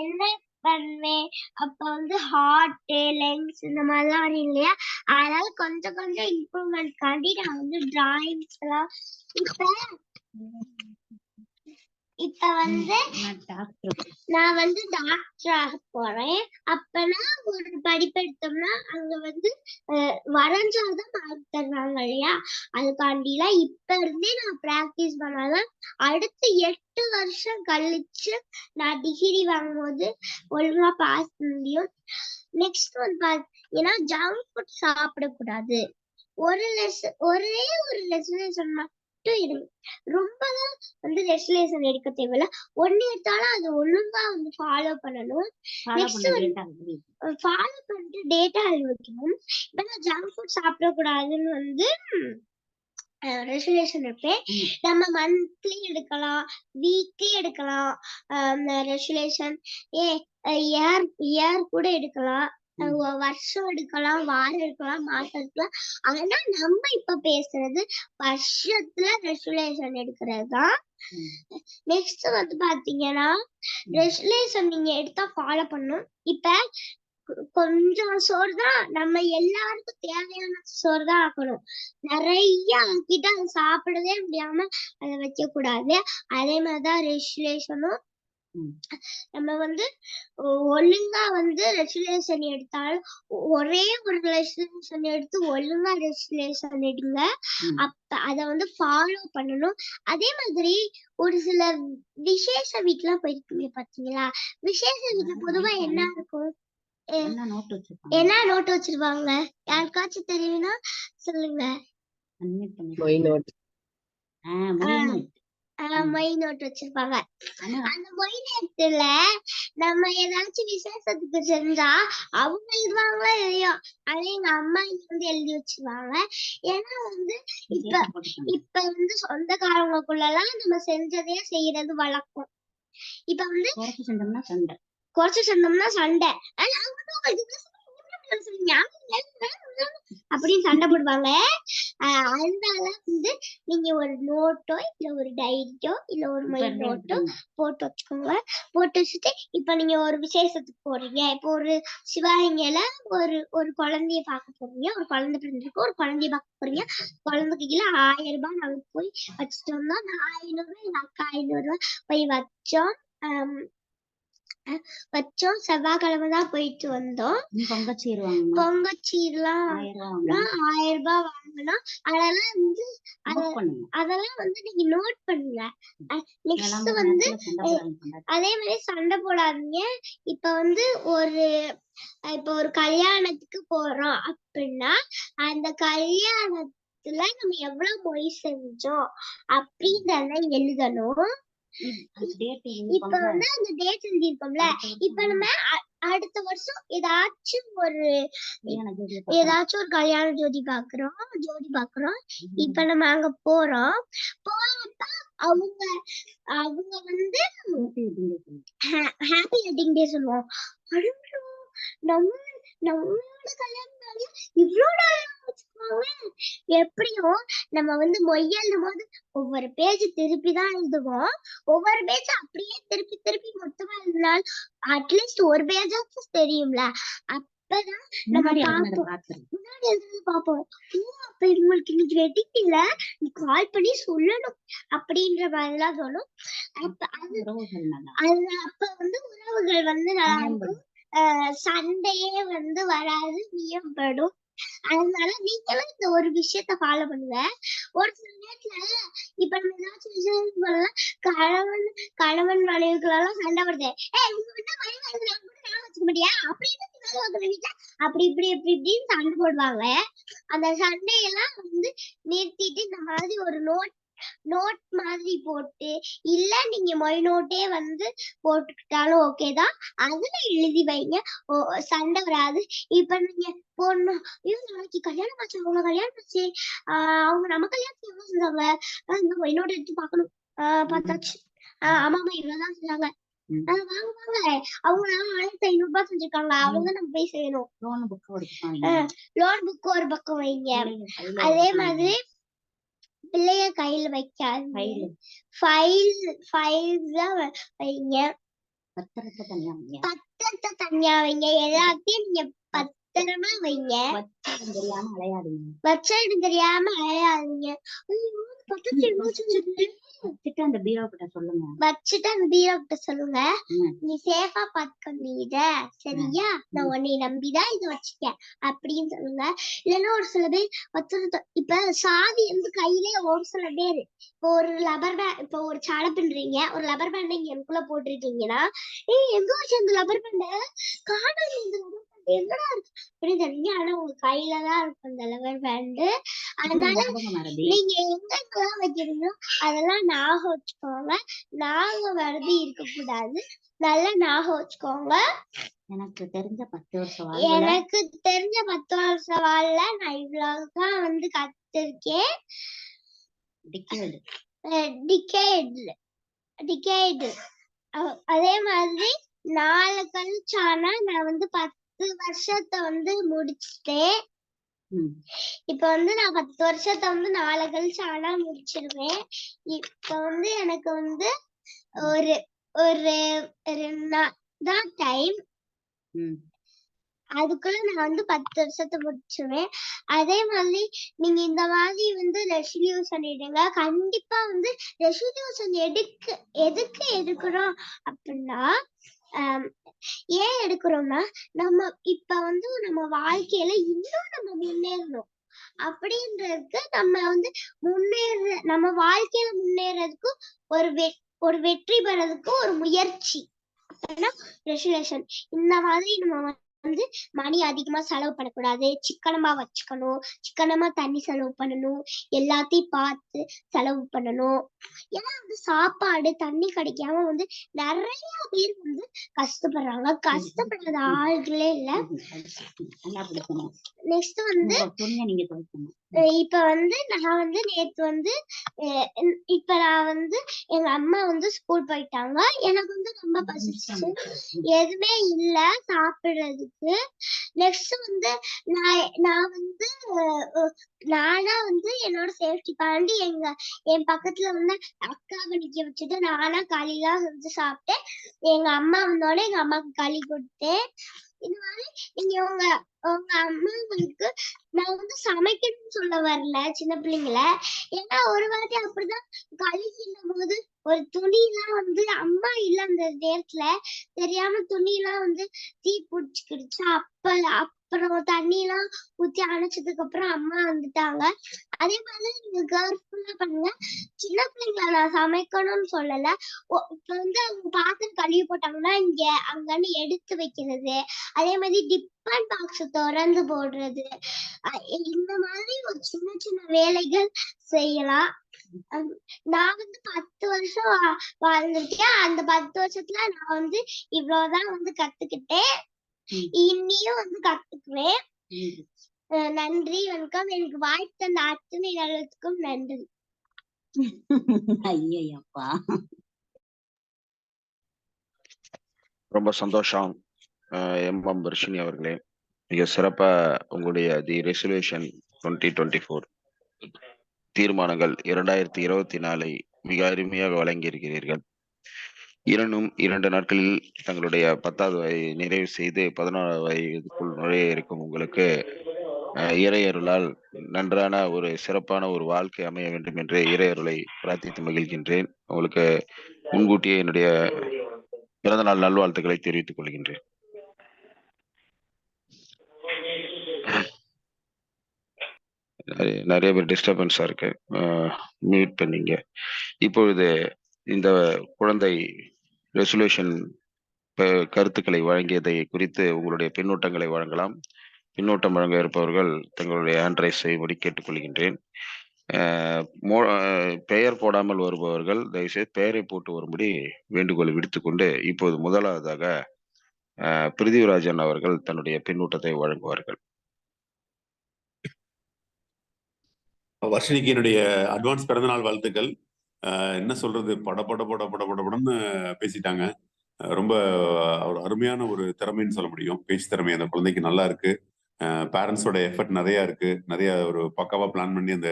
[SPEAKER 3] என்ன பண்ணுவேன்? அப்ப வந்து ஹார்ட், லெங்ஸ் இந்த மாதிரிலாம் வரும் இல்லையா? அதனால கொஞ்சம் கொஞ்சம் இம்ப்ரூவ்மெண்ட் காண்டி நான் வந்து டிராயிங்ஸ் எல்லாம் இப்ப வந்து நான் வந்து டாக்டர் ஆக போறேன். அப்பனா ஒரு படிப்பு எடுத்தோம்னா அங்க வந்து வரைஞ்சாதான் மார்க் தருவாங்க இல்லையா? அதுக்காண்டிலாம் இப்ப இருந்தே நான் பிராக்டிஸ் பண்ணாதான் அடுத்த 8 வருஷம் கழிச்சு நான் டிகிரி வாங்கும்போது ஒழுங்கா பாஸ் பண்ண முடியும். நெக்ஸ்ட் வந்து ஏன்னா ஜங்க் ஃபுட் சாப்பிடக்கூடாது. ஒரே ஒரு ரெசல்யூஷன் மட்டும் இருக்கு. ரொம்பலாம் வந்து ரெசல்யூஷன் எடுக்க தேவையில்ல. ஒண்ணு எடுத்தாலும் அது ஒழுங்கா வந்து ஃபாலோ பண்ணணும். நெக்ஸ்ட் ஃபாலோ பண்ணிட்டு டேட்டா எழுதி வைக்கணும். இப்ப நான் ஜங்க் ஃபுட் சாப்பிடக்கூடாதுன்னு வந்து ரெசல்யூஷன் எடுப்பேன். நம்ம மந்த்லி எடுக்கலாம், வீக்லி எடுக்கலாம். ரெசல்யூஷன் இயர் கூட எடுக்கலாம், வருஷம் எடுக்கலாம், வாரம் எடுக்கலாம், மாசம் எடுக்கலாம். ஆனா நம்ம இப்ப பேசுறது வருஷத்துல ரெசல்யூஷன் எடுக்கிறது தான். நெக்ஸ்ட் வந்து பாத்தீங்கன்னா ரெசல்யூஷன் நீங்க எடுத்தா ஃபாலோ பண்ணணும். இப்ப கொஞ்சம் சோறு தான் நம்ம எல்லாருக்கும் தேவையான சோறு தான் ஆக்கணும். நிறைய ஆக்கிட்டு அதை சாப்பிடவே முடியாம அதை வைக்க கூடாது. அதே மாதிரிதான் ரெசல்யூஷனும். நம்ம வந்து ஒழுங்கா வந்து ரெசல்யூஷன் எடுத்தாலும் ஒரே ஒரு ரெசல்யூஷன் எடுத்து ஒழுங்கா ரெசல்யூஷன் எடுங்க. அப்ப அத வந்து ஃபாலோ பண்ணணும். அதே மாதிரி ஒரு சில விசேஷ வீட்டுலாம் போயிருக்கீங்க பாத்தீங்களா? விசேஷ வீட்டுல பொதுவா என்ன இருக்கும்? என்ன நோட்டு வச்சிருப்பாங்க? யாருக்காச்சும் தெரியும்னா சொல்லுங்க. மொய் நோட் வச்சிருப்பாங்க. அந்த மொய் நோட்டுல நம்ம ஏதாச்சும் விசேஷத்துக்கு செஞ்சா அவங்க எழுதுவாங்களோ இல்லையோ, ஆனா எங்க அம்மா வந்து எழுதி வச்சிருவாங்க. ஏன்னா வந்து இப்ப வந்து சொந்தக்காரங்களுக்குள்ள எல்லாம் நம்ம செஞ்சதே செய்யறது வழக்கம். இப்ப வந்து குறைச்சு செஞ்சோம்னா சண்டை அப்படின்னு சண்டை போடுவாங்க. அதனால வந்து நீங்க ஒரு நோட்டோ இல்ல ஒரு டைரியோ இல்ல ஒரு மொய் நோட்டோ போட்டு வச்சுக்கோங்க. போட்டு வச்சுட்டு இப்ப நீங்க ஒரு விசேஷத்துக்கு போறீங்க. இப்போ ஒரு சிவாயில ஒரு குழந்தைய பார்க்க போறீங்க. ஒரு குழந்தை பிறந்திருக்கு, ஒரு குழந்தைய பார்க்க போறீங்க. குழந்தைக்கு கீழே 1000 ரூபாய் நாங்க போய் வச்சுட்டோம்னா, நான் 500 எங்க அக்கா 500 ரூபாய் போய் வச்சோம். செவ்வாய்க்கிழமை தான் போயிட்டு வந்தோம். பொங்கச்சீர்லாம் 1000 ரூபாய் வாங்கணும். அதெல்லாம் வந்து நீங்க நோட் பண்ணுங்க. நெக்ஸ்ட் வந்து அதே மாதிரி சண்டை போடாதீங்க. இப்ப வந்து ஒரு கல்யாணத்துக்கு போறோம் அப்படின்னா அந்த கல்யாணத்துல நம்ம எவ்வளவு மொய் செஞ்சோம் அப்படின்றத எழுதணும். இப்ப வந்து அந்த டேட் எழுதிருக்கோம்ல, இப்ப நம்ம அடுத்த வருஷம் ஏதாச்சும் ஒரு கல்யாண ஜோடி பாக்குறோம். இப்ப நம்ம அங்க போறப்ப அவங்க வந்து ஹாப்பி வெட்டிங் டே சொல்லுவோம். நம்மளோட கல்யாணம் இவ்வளவு எப்படியும் நம்ம வந்து மொய் எழுதும் போது ஒவ்வொரு பேஜ் திருப்பிதான் எழுதுவோம். ஒவ்வொரு பேஜ் அப்படியே திருப்பி மொத்தமா எழுதினால் அட்லீஸ்ட் ஒரு பேஜாச்சும் தெரியும்ல. அப்பதான் நம்ம முன்னாடி எழுதுறது பாப்போம். அப்ப இவங்களுக்கு இன்னைக்கு வெட்டிங் இல்ல, நீ கால் பண்ணி சொல்லணும் அப்படின்ற மாதிரிலாம் தோணும். அப்ப வந்து உறவுகள் வந்து நல்லா இருக்கும். சண்டையே வந்து வராது, மேம்படும். அதனால நீங்களும் இந்த ஒரு விஷயத்த ஃபாலோ பண்ணுங்க. ஒரு சில நேரத்துல இப்ப நம்ம ஏதாச்சும் விஷயம் கணவன் மனைவிகளெல்லாம் சண்டை வருது. உங்க வீட்டுல வச்சுக்க மாட்டியா அப்படின்னு அப்படி இப்படின்னு சண்டை போடுவாங்க. அந்த சண்டையெல்லாம் வந்து நிறுத்திட்டு இந்த மாதிரி ஒரு நோட் நோட் மாதிரி போட்டு, இல்ல நீங்க மொய் நோட்டே வந்து போட்டுக்கிட்டாலும் ஓகே தான். அதுல எழுதி வைங்க. சண்டை வராது. இப்ப நீங்க போடணும். ஐயோ! நாளைக்கு கல்யாணம் ஆச்சு, அவங்க கல்யாணம் ஆச்சு. அவங்க நம்ம கல்யாணத்துக்கு எவ்வளவு செஞ்சாங்க? இந்த மொய் நோட் எடுத்து பார்க்கணும். பார்த்தாச்சு. ஆமாமா இவ்வளவுதான் செஞ்சாங்க. வாங்க வாங்க. அவங்க 1500 செஞ்சிருக்காங்க. அவ்வளவுதான் நம்ம போய் செய்யணும்.
[SPEAKER 4] லோன் புக்
[SPEAKER 3] லோன் புக் ஒரு பக்கம் வைங்க. அதே மாதிரி பிள்ளைய கையில வைக்காதீங்க. ஃபைல்ஸ் வைங்க.
[SPEAKER 4] பத்திரத்தை தனியா வைங்க.
[SPEAKER 3] பத்திரத்தை தனியா வைங்க. எல்லாத்தையும் நீங்க பத்திரமா வைங்க.
[SPEAKER 4] தெரியாம அலையாதீங்க.
[SPEAKER 3] வச்ச இடம் தெரியாம அலையாதீங்க.
[SPEAKER 4] வச்சுட்டு அந்த பீரோ கிட்ட சொல்லுங்க.
[SPEAKER 3] வச்சுட்டு அந்த பீரோ கிட்ட சொல்லுங்க. நீ சேஃபா பாத்துக்கணும் இத, சரியா? நான் உன்னை நம்பிதான் இது வச்சுக்கேன் அப்படின்னு சொல்லுங்க. இல்லைன்னா ஒரு சில பேர் இப்ப சாவி வந்து கையிலே ஒரு சில பேர் இப்போ ஒரு லப்பர் பேண்ட், இப்போ ஒரு சாலை பின்றீங்க, ஒரு லப்பர் பேண்டை இங்க எனக்குள்ள போட்டுருக்கீங்கன்னா, எங்க வச்சு அந்த லப்பர் பேண்டை காணாம, இந்த லப்பர் பேண்ட் எங்கடா இருக்கு அப்படின்னு தெரியுங்க. ஆனா உங்க கையில தான் இருக்கும் அந்த லப்பர் பேண்டு. அதனால நீங்க எங்கெங்கெல்லாம் வைக்கிறீங்களோ அதெல்லாம் ஞாபகம் வச்சுக்கோங்க. ஞாபகம் மறதி இருக்கக்கூடாது. நல்லா ஞாபகம் வச்சுக்கோங்க.
[SPEAKER 4] எனக்கு தெரிஞ்ச 10 வருஷ
[SPEAKER 3] வாழ்ல நான் இவ்வளவுதான் வந்து கத்துருக்கேன். டிகேட். அதே மாதிரி 4 கழிச்சானா நான் வந்து 10 வருஷத்தை வந்து முடிச்சுட்டேன். இப்ப வந்து நான் 10 வருஷத்தை வந்து 4 கழிச்சு ஆனா முடிச்சிருவேன். இப்ப வந்து எனக்கு வந்து ஒரு தான் டைம். அதுக்குள்ள நான் வந்து 10 வருஷத்தை முடிச்சிருவேன். அதே மாதிரி நீங்க இந்த மாதிரி வந்து ரெசல்யூஷன் எடுங்க. கண்டிப்பா வந்து ரெசல்யூஷன் எதுக்கு எடுக்கிறோம் அப்படின்னா, ஏன் எடுக்கிறோம்னா நம்ம இப்ப வந்து நம்ம வாழ்க்கையில இன்னும் நம்ம முன்னேறணும் அப்படின்றதுக்கு, நம்ம வந்து நம்ம வாழ்க்கையில முன்னேறதுக்கு ஒரு வெற்றி பெறதுக்கு ஒரு முயற்சி ரெசல்யூஷன். இந்த மாதிரி நம்ம வந்து மணி அதிகமா செலவு பண்ணக்கூடாது. சிக்கனமா வச்சுக்கணும். சிக்கனமா தண்ணி செலவு பண்ணணும். எல்லாத்தையும் பார்த்து செலவு பண்ணணும். ஏன்னா வந்து சாப்பாடு தண்ணி கிடைக்காம வந்து நிறைய பேர் வந்து கஷ்டப்படுறாங்க. கஷ்டப்படுற ஆள்களே இல்ல. நெக்ஸ்ட் வந்து இப்ப வந்து நான் வந்து நேத்து வந்து நான் வந்து எங்க அம்மா வந்து ஸ்கூல் போயிட்டாங்க. எனக்கு வந்து ரொம்ப பசிச்சு, எதுவுமே இல்ல சாப்பிடுறதுக்கு. நெக்ஸ்ட் வந்து நான் வந்து நானா வந்து என்னோட சேஃப்டி காண்டி என் பக்கத்துல வந்து அக்காவை நிக்க வச்சுட்டு நானா களிலாம் செஞ்சு சாப்பிட்டேன். எங்க அம்மா வந்தோட எங்க அம்மாவுக்கு களி கொடுத்தேன். இந்த மாதிரி நீங்க உங்க அம்மாவுக்கு நான் வந்து சமைக்கணும்னு சொல்ல வரல சின்ன பிள்ளைங்கள. ஏன்னா ஒரு வாட்டி அப்படிதான் களி கிண்டும் போது ஒரு துணியெல்லாம் வந்து அம்மா இல்ல அந்த நேரத்துல தெரியாம துணியெல்லாம் வந்து தீ பிடிச்சுக்கிடுச்சு. அப்புறம் தண்ணி எல்லாம் ஊத்தி அணைச்சதுக்கு அப்புறம் அம்மா வந்துட்டாங்க. அதே மாதிரி நீங்க கேர்ஃபுல்லா பண்ணுங்க. சின்ன பிள்ளைங்கள நான் சமைக்கணும்னு சொல்லல. இப்ப வந்து அவங்க பாத்திரம் கழுவி போட்டாங்கன்னா இங்க அங்கன்னு எடுத்து வைக்கிறது, அதே மாதிரி டிஃபன் பாக்ஸ் திறந்து போடுறது, இந்த மாதிரி ஒரு சின்ன சின்ன வேலைகள் செய்யலாம். நான் வந்து 10 வருஷம் வாழ்ந்திருக்கேன். அந்த 10 வருஷத்துல நான் வந்து இவ்வளவுதான் வந்து கத்துக்கிட்டேன். இன்னியும் வந்து கத்துக்குவேன். நன்றி, வணக்கம். எனக்கு வாய்த்த அத்தனை நேரத்துக்கும் நன்றி.
[SPEAKER 4] ஐயப்பா,
[SPEAKER 2] ரொம்ப சந்தோஷம். எம் வர்ஷினி அவர்களே, மிக சிறப்பா உங்களுடைய தி ரெசல்யூஷன் 2024 தீர்மானங்கள் 2024 மிக அருமையாக வழங்கி இருக்கிறீர்கள். 2 நாட்களில் தங்களுடைய 10வது வயதை நிறைவு செய்து 11வது வயதுக்குள் நுழைய இருக்கும் உங்களுக்கு இறையருளால் நன்றான ஒரு சிறப்பான ஒரு வாழ்க்கை அமைய வேண்டும் என்று இறையருளை பிரார்த்தித்து மகிழ்கின்றேன். உங்களுக்கு முன்கூட்டியே என்னுடைய பிறந்தநாள் நல்வாழ்த்துக்களை தெரிவித்துக் கொள்கின்றேன். நிறைய பேர் டிஸ்டர்பன்ஸா இருக்கு, மியூட் பண்ணீங்க. இப்பொழுது இந்த குழந்தை ரெசல்யூஷன் கருத்துக்களை வழங்கியதை குறித்து உங்களுடைய பின்னூட்டங்களை வழங்கலாம். பின்னூட்டம் வழங்க இருப்பவர்கள் தங்களுடைய ஹேண்ட் ரைஸ் செய்யும்படி கேட்டுக்கொள்கின்றேன். பெயர் போடாமல் வருபவர்கள் தயவுசெய்து பெயரை போட்டு வரும்படி வேண்டுகோள் விடுத்துக்கொண்டு இப்போது முதலாவதாக பிரிதிவிராஜன் அவர்கள் தன்னுடைய பின்னூட்டத்தை வழங்குவார்கள்.
[SPEAKER 5] வர்ஷினிக்கு என்னுடைய அட்வான்ஸ் பிறந்தநாள் வாழ்த்துக்கள். என்ன சொல்றது, படன்னு பேசிட்டாங்க. ரொம்ப ஒரு அருமையான ஒரு திறமைன்னு சொல்ல முடியும். பேச்சு திறமை அந்த குழந்தைக்கு நல்லா இருக்கு. பேரண்ட்ஸோட எஃபர்ட் நிறைய இருக்கு. நிறைய ஒரு பக்காவா பிளான் பண்ணி அந்த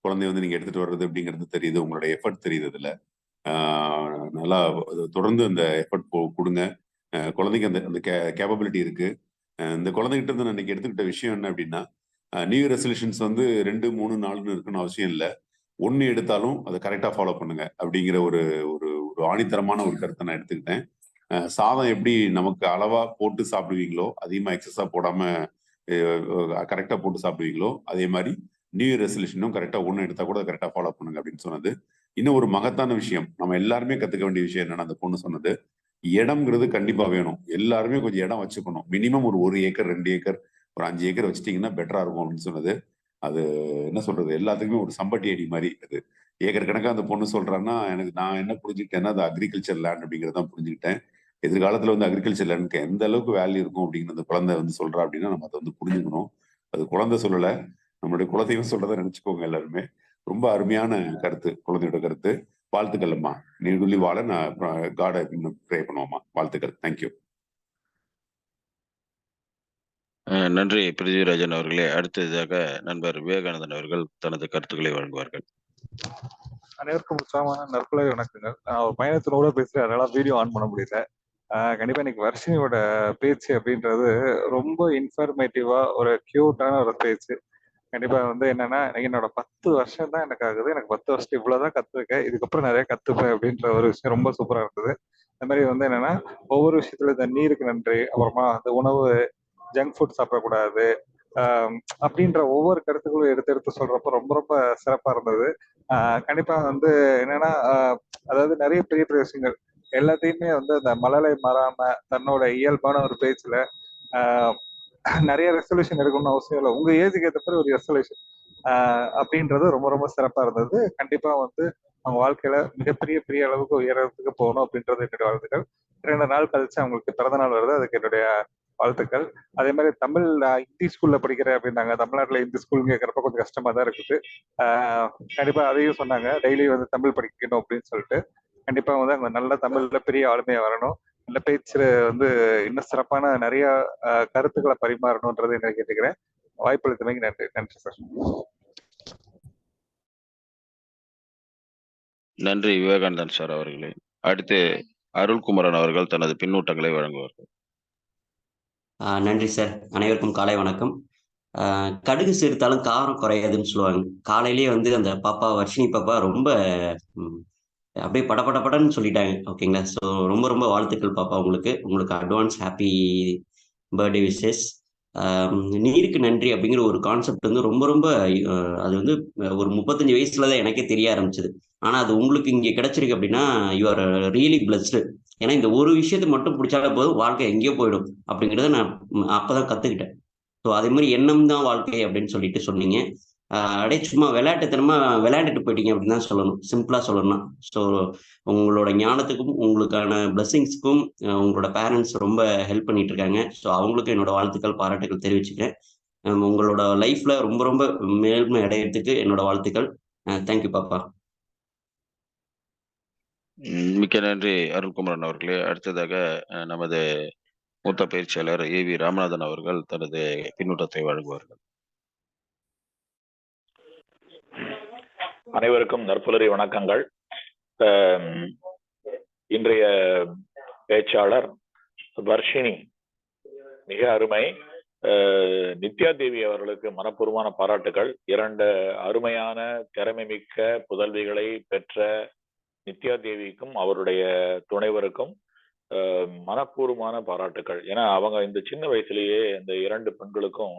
[SPEAKER 5] குழந்தைய வந்து நீங்க எடுத்துட்டு வர்றது அப்படிங்கிறது தெரியுது. உங்களோட எஃபர்ட் தெரியுது இதுல. நல்லா தொடர்ந்து அந்த எஃபர்ட் கொடுங்க. குழந்தைக்கு அந்த அந்த கேப்பபிலிட்டி இருக்கு. இந்த குழந்தைகிட்ட இருந்து நான் இன்னைக்கு எடுத்துக்கிட்ட விஷயம் என்ன அப்படின்னா, நியூ இயர் ரெசல்யூஷன்ஸ் வந்து 2, 3, 4 இருக்குன்னு அவசியம் இல்லை. 1 எடுத்தாலும் அதை கரெக்டா ஃபாலோ பண்ணுங்க அப்படிங்கிற ஒரு ஒரு ஒரு ஆணித்தரமான ஒரு கருத்தை நான் எடுத்துக்கிட்டேன். சாதம் எப்படி நமக்கு அளவா போட்டு சாப்பிடுவீங்களோ, அதிகமா எக்ஸஸா போடாம கரெக்டா போட்டு சாப்பிடுவீங்களோ, அதே மாதிரி நியூ இயர் ரெசல்யூஷனும் கரெக்டா 1 எடுத்தா கூட கரெக்டா ஃபாலோ பண்ணுங்க அப்படின்னு சொன்னது. இன்னும் ஒரு மகத்தான விஷயம், நம்ம எல்லாருமே கத்துக்க வேண்டிய விஷயம் என்னன்னா, அந்த பொண்ணு சொன்னது, இடம்ங்கிறது கண்டிப்பா வேணும். எல்லாருமே கொஞ்சம் இடம் வச்சுக்கணும். மினிமம் ஒரு 1 ஏக்கர் 2 ஏக்கர் ஒரு 5 ஏக்கர் வச்சுட்டீங்கன்னா பெட்டரா இருக்கும் அப்படின்னு சொன்னது. அது என்ன சொல்றது, எல்லாத்துக்குமே ஒரு சம்பட்டி அடி மாதிரி. அது ஏக்கர் கணக்கா அந்த பொண்ணு சொல்றான்னா, நான் என்ன புரிஞ்சுக்கிட்டேன்னா, அது அக்ரிகல்ச்சர் லேண்ட் அப்படிங்கிறதான் புரிஞ்சுக்கிட்டேன். எதிர்காலத்துல வந்து அக்ரிகல்ச்சர் லேண்டுக்கு எந்த அளவுக்கு வேல்யூ இருக்கும் அப்படின்னு அந்த குழந்தை வந்து சொல்றா அப்படின்னா, நம்ம அதை வந்து புரிஞ்சுக்கணும். அது குழந்தை சொல்லல, நம்மளுடைய குலதெய்வம் சொல்றதை நினைச்சுக்கோங்க எல்லாருமே. ரொம்ப அருமையான கருத்து, குழந்தையோட கருத்து. வாழ்த்துக்கள் அம்மா, நீடுள்ளி வாழ நான் காடை ப்ரே பண்ணுவோம்மா. வாழ்த்துக்கள். தேங்க்யூ.
[SPEAKER 2] நன்றி பிரிதிவிராஜன் அவர்களே. அடுத்ததாக நண்பர் விவேகானந்தன் அவர்கள் தனது கருத்துக்களை வழங்குவார்கள்.
[SPEAKER 6] அனைவருக்கும் உற்சாகமான நற்பலை வணக்கங்கள். நான் ஒரு பயணத்தினோட பேசுறேன், அதனால வீடியோ ஆன் பண்ண முடியல. கண்டிப்பா இன்னைக்கு வர்ஷினியோட பேச்சு அப்படின்றது ரொம்ப இன்ஃபர்மேட்டிவா ஒரு கியூட்டான ஒரு பேச்சு. கண்டிப்பா வந்து என்னன்னா, என்னோட 10 வருஷம் தான் எனக்கு ஆகுது. எனக்கு 10 வருஷம் இவ்வளவுதான் கத்துருக்கேன். இதுக்கப்புறம் நிறைய கத்துப்பேன் அப்படின்ற ஒரு விஷயம் ரொம்ப சூப்பரா இருந்தது. அந்த மாதிரி வந்து என்னன்னா, ஒவ்வொரு விஷயத்துல இந்த நீருக்கு நன்றி, அப்புறமா அந்த உணவு, ஜங்க் ஃபுட் சாப்பிடக்கூடாது அப்படின்ற ஒவ்வொரு கருத்துக்களும் எடுத்து எடுத்து சொல்றப்ப ரொம்ப ரொம்ப சிறப்பா இருந்தது. கண்டிப்பா வந்து என்னன்னா, அதாவது நிறைய பெரிய பெரிய விஷயங்கள் எல்லாத்தையுமே வந்து அந்த மழலை மாறாம தன்னோட இயல்பான ஒரு பேச்சுல நிறைய ரெசல்யூஷன் எடுக்கணும்னு அவசியம் இல்லை. உங்க ஏஜுக்கு ஏற்ற மாதிரி ஒரு ரெசல்யூஷன் அப்படின்றது ரொம்ப ரொம்ப சிறப்பா இருந்தது. கண்டிப்பா வந்து அவங்க வாழ்க்கையில மிகப்பெரிய பெரிய அளவுக்கு உயரத்துக்கு போகணும் அப்படின்றது என்னுடைய வாழ்த்துக்கள். 2 நாள் கழிச்சு அவங்களுக்கு பிறந்த நாள் வருது, அதுக்கு என்னுடைய வாழ்த்துக்கள். அதே மாதிரி தமிழ் ஹிந்தி ஸ்கூல்ல படிக்கிறேன் அப்படின்னாங்க. தமிழ்நாட்டுல ஹிந்தி ஸ்கூல் கேட்கறப்ப கொஞ்சம் கஷ்டமா தான் இருக்குது. கண்டிப்பா அதையும் சொன்னாங்க, டெய்லி வந்து தமிழ் படிக்கணும் அப்படின்னு சொல்லிட்டு. கண்டிப்பா வந்து அவங்க நல்ல தமிழ்ல பெரிய ஆளுமையா வரணும், நல்ல பேச்சு வந்து இன்னும் சிறப்பான நிறைய கருத்துக்களை பரிமாறணும்ன்றது என்ன கேட்டுக்கிறேன். வாய்ப்பளித்தமைக்கு நன்றி. நன்றி சார்.
[SPEAKER 2] நன்றி விவேகானந்தன் சார் அவர்களே. அடுத்து அருள்குமரன் அவர்கள் தனது பின்னூட்டங்களை வழங்குவார்கள்.
[SPEAKER 7] நன்றி சார். அனைவருக்கும் காலை வணக்கம். கடுகு சேர்த்தாலும் காரம் குறையாதுன்னு சொல்லுவாங்க. காலையிலேயே வந்து அந்த பாப்பா வர்ஷினி பாப்பா ரொம்ப அப்படியே படன்னு சொல்லிட்டாங்க. ஓகேங்களா? ஸோ ரொம்ப ரொம்ப வாழ்த்துக்கள் பாப்பா உங்களுக்கு. உங்களுக்கு அட்வான்ஸ் ஹாப்பி பர்த்டே விஷஸ். நீருக்கு நன்றி அப்படிங்கிற ஒரு கான்செப்ட் வந்து ரொம்ப ரொம்ப அது வந்து ஒரு 35 வயசுல தான் எனக்கே தெரிய ஆரம்பிச்சது. ஆனா அது உங்களுக்கு இங்கே கிடைச்சிருக்கு அப்படின்னா யூ ஆர் ரியலி பிளஸ்டு. ஏன்னா இந்த ஒரு விஷயத்தை மட்டும் பிடிச்சாலே போதும், வாழ்க்கை எங்கேயோ போயிடும் அப்படிங்கிறத நான் அப்பதான் கத்துக்கிட்டேன். ஸோ அதே மாதிரி எண்ணம் தான் வாழ்க்கை அப்படின்னு சொல்லிட்டு சொன்னீங்க. அப்படியே சும்மா விளையாட்டுத்தனமா விளையாண்டுட்டு போயிட்டீங்க அப்படின்னு தான் சொல்லணும், சிம்பிளா சொல்லணும்னா. ஸோ உங்களோட ஞானத்துக்கும் உங்களுக்கான பிளெஸிங்ஸ்க்கும் உங்களோட பேரண்ட்ஸ் ரொம்ப ஹெல்ப் பண்ணிட்டு இருக்காங்க. ஸோ அவங்களுக்கும் என்னோட வாழ்த்துக்கள் பாராட்டுகள் தெரிவிச்சுக்கிறேன். உங்களோட லைஃப்ல ரொம்ப ரொம்ப மேல்மை அடையிறதுக்கு என்னோட வாழ்த்துக்கள். தேங்க்யூ பாப்பா.
[SPEAKER 2] மிக்க நன்றி அருள்குமரன் அவர்களே. அடுத்ததாக நமது மூத்த பயிற்சியாளர் ஏவி ராமநாதன் அவர்கள் தனது பின்னூட்டத்தை வழங்குவார்கள்.
[SPEAKER 8] அனைவருக்கும் நற்புலரி வணக்கங்கள். இன்றைய பேச்சாளர் வர்ஷினி மிக அருமை. நித்யா தேவி அவர்களுக்கு மனப்பூர்வமான பாராட்டுகள். 2 அருமையான திறமை மிக்க புதல்விகளை பெற்ற நித்யா தேவிக்கும் அவருடைய துணைவருக்கும் மனப்பூர்வமான பாராட்டுகள். ஏன்னா அவங்க இந்த சின்ன வயசுலயே இந்த 2 பெண்களுக்கும்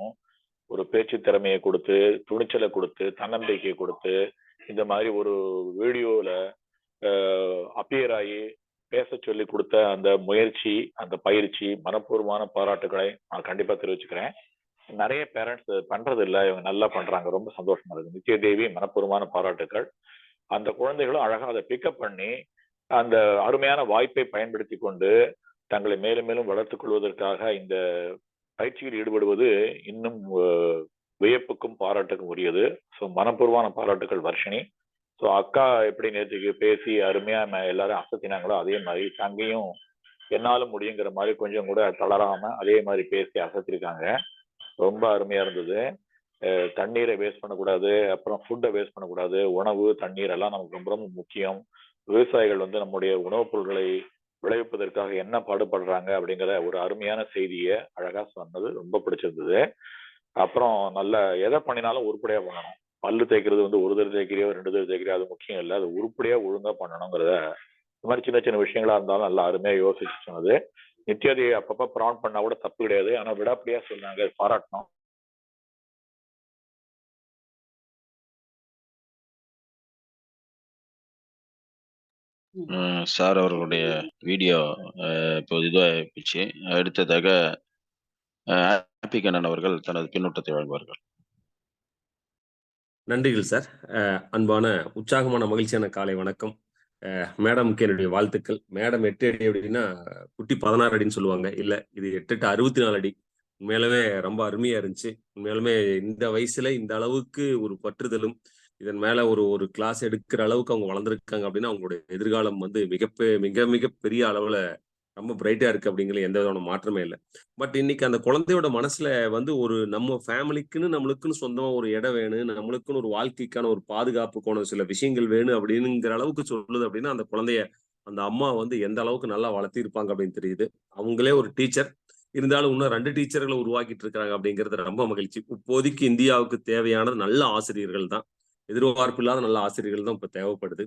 [SPEAKER 8] ஒரு பேச்சு திறமையை கொடுத்து, துணிச்சலை கொடுத்து, தன்னம்பிக்கையை கொடுத்து, இந்த மாதிரி ஒரு வீடியோல அப்பியர் ஆகி பேச சொல்லி கொடுத்த அந்த முயற்சி, அந்த பயிற்சி, மனப்பூர்வமான பாராட்டுகளை நான் கண்டிப்பா தெரிவிச்சுக்கிறேன். நிறைய பேரண்ட்ஸ் பண்றது இல்லை, இவங்க நல்லா பண்றாங்க, ரொம்ப சந்தோஷமா இருக்கு. நித்யா தேவி மனப்பூர்வமான பாராட்டுக்கள். அந்த குழந்தைகளும் அழகா அதை பிக்கப் பண்ணி அந்த அருமையான வாய்ப்பை பயன்படுத்தி கொண்டு தங்களை மேலும் மேலும் வளர்த்துக் கொள்வதற்காக இந்த பயிற்சியில் ஈடுபடுவது இன்னும் வியப்புக்கும் பாராட்டுக்கும் உரியது. ஸோ மனப்பூர்வமான பாராட்டுகள் வர்ஷினி. ஸோ அக்கா எப்படி நேற்றுக்கு பேசி அருமையா எல்லாரும் அசத்தினாங்களோ அதே மாதிரி தங்கையும் என்னாலும் முடியுங்கிற மாதிரி கொஞ்சம் கூட தளராம அதே மாதிரி பேசி அசத்திருக்காங்க. ரொம்ப அருமையா இருந்தது. தண்ணீரை வேஸ்ட் பண்ணக்கூடாது, அப்புறம் ஃபுட்டை வேஸ்ட் பண்ணக்கூடாது. உணவு தண்ணீர் எல்லாம் நமக்கு ரொம்ப ரொம்ப முக்கியம். விவசாயிகள் நம்முடைய உணவுப் பொருட்களை விளைவிப்பதற்காக என்ன பாடுபடுறாங்க அப்படிங்கிற ஒரு அருமையான செய்தியை அழகா சொன்னது ரொம்ப பிடிச்சிருந்தது. அப்புறம் நல்ல எதை பண்ணினாலும் உருப்படியா பண்ணணும். பல்லு தேய்க்கிறது ஒரு தடவை தேய்க்கிறியோ 2 தடவை தேய்க்கிறியோ அது முக்கியம் இல்லை, அது உருப்படியா ஒழுங்கா பண்ணணுங்கிறத இந்த மாதிரி சின்ன சின்ன விஷயங்களா இருந்தாலும் நல்லா அருமையா யோசிச்சு சொன்னது. நித்யாதியை அப்பப்ப ப்ரான் பண்ணா கூட தப்பு கிடையாது, ஆனா விடாப்படியா சொன்னாங்க, பாராட்டணும்.
[SPEAKER 2] சார் அவர்களுடைய வீடியோ இப்போ இதுவாகிடுச்சு. அடுத்ததாக ஹாப்பி கண்ணன் அவர்கள் தனது பின்னூட்டத்தை வழங்குவார்கள்.
[SPEAKER 9] நன்றிகள் சார். அன்பான உற்சாகமான மகிழ்ச்சியான காலை வணக்கம். மேடம்க்கு என்னுடைய வாழ்த்துக்கள். மேடம் 8 அடி அப்படின்னா குட்டி 16 அடின்னு சொல்லுவாங்க. இல்லை, இது 8 8 64 அடி. உண்மையாலுமே ரொம்ப அருமையா இருந்துச்சு. உண்மையாலுமே இந்த வயசுல இந்த அளவுக்கு ஒரு பற்றுதலும் இதன் மேல ஒரு கிளாஸ் எடுக்கிற அளவுக்கு அவங்க வளர்ந்துருக்காங்க அப்படின்னா அவங்களுடைய எதிர்காலம் மிக மிக பெரிய அளவுல ரொம்ப பிரைட்டா இருக்கு அப்படிங்கிற எந்த விதமான மாற்றமே இல்லை. பட் இன்னைக்கு அந்த குழந்தையோட மனசுல ஒரு நம்ம ஃபேமிலிக்குன்னு நம்மளுக்குன்னு சொந்தமா ஒரு இடம் வேணும், நம்மளுக்குன்னு ஒரு வாழ்க்கைக்கான ஒரு பாதுகாப்புக்கான சில விஷயங்கள் வேணும் அப்படிங்கிற அளவுக்கு சொல்லுது அப்படின்னா அந்த குழந்தைய அந்த அம்மா எந்த அளவுக்கு நல்லா வளர்த்திருப்பாங்க அப்படின்னு தெரியுது. அவங்களே ஒரு டீச்சர் இருந்தாலும் இன்னும் 2 டீச்சர்களை உருவாக்கிட்டு இருக்காங்க அப்படிங்கிறது ரொம்ப மகிழ்ச்சி. இப்போதைக்கு இந்தியாவுக்கு தேவையானது நல்ல ஆசிரியர்கள் தான், எதிர்பார்ப்பு இல்லாத நல்ல ஆசிரியர்கள் தான் இப்ப தேவைப்படுது.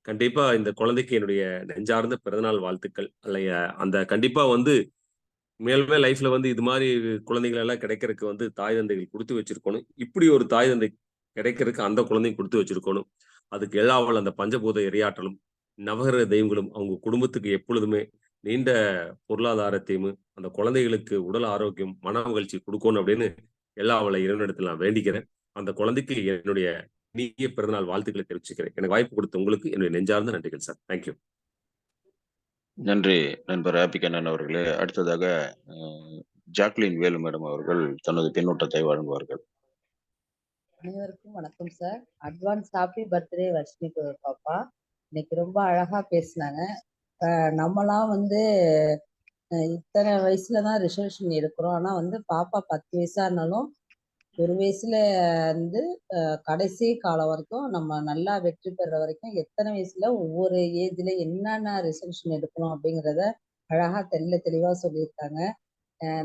[SPEAKER 9] கண்டிப்பா இந்த குழந்தைக்கு என்னுடைய நெஞ்சார்ந்த பிறந்தநாள் வாழ்த்துக்கள். அந்த கண்டிப்பா மேலுமே லைஃப்ல இது மாதிரி குழந்தைகள் எல்லாம் கிடைக்கிறதுக்கு தாய் தந்தைகள் கொடுத்து வச்சிருக்கணும். இப்படி ஒரு தாய் தந்தை கிடைக்கிறதுக்கு அந்த குழந்தைங்க கொடுத்து வச்சிருக்கணும். அதுக்கு எல்லாவல்ல அந்த பஞ்சபூத எரியாற்றலும் நவகிரக தெய்வங்களும் அவங்க குடும்பத்துக்கு எப்பொழுதுமே நீண்ட பொருளாதாரத்தையும் அந்த குழந்தைகளுக்கு உடல் ஆரோக்கியம் மன மகிழ்ச்சி கொடுக்கணும் அப்படின்னு எல்லாவல்ல இறைவனிடத்தில் நான் வேண்டிக்கிறேன். அந்த குழந்தைக்கு என்னுடைய இனிய பிறந்தநாள் வாழ்த்துக்களை தெரிவிச்சுக்கிறேன். எனக்கு வாய்ப்பு கொடுத்த உங்களுக்கு என்னுடைய நெஞ்சார்ந்த நன்றிகள் சார். தேங்க்யூ.
[SPEAKER 2] நன்றி நண்பர் ஹாப்பி கண்ணன் அவர்களே. அடுத்ததாக ஜாக்லின் வேலு மேடம் அவர்கள் தனது பின்னூட்டத்தை வழங்குவார்கள்.
[SPEAKER 10] அனைவருக்கும் வணக்கம் sir. Advance happy birthday Varshini பாப்பா. இன்னைக்கு ரொம்ப அழகா பேசினாங்க. நம்மலாம் இத்தனை வயசுலதான் ரிசர்வேஷன் எடுக்கிறோம். ஆனா பாப்பா 10 வயசா இருந்தாலும் 1 வயசுல இருந்து கடைசி காலம் வரைக்கும் நம்ம நல்லா வெற்றி பெற வரைக்கும் எத்தனை வயசுல ஒவ்வொரு ஏஜ்ல என்னென்ன ரிசர்வேஷன் எடுக்கணும் அப்படிங்கிறத அழகா தெளிவா சொல்லியிருக்காங்க.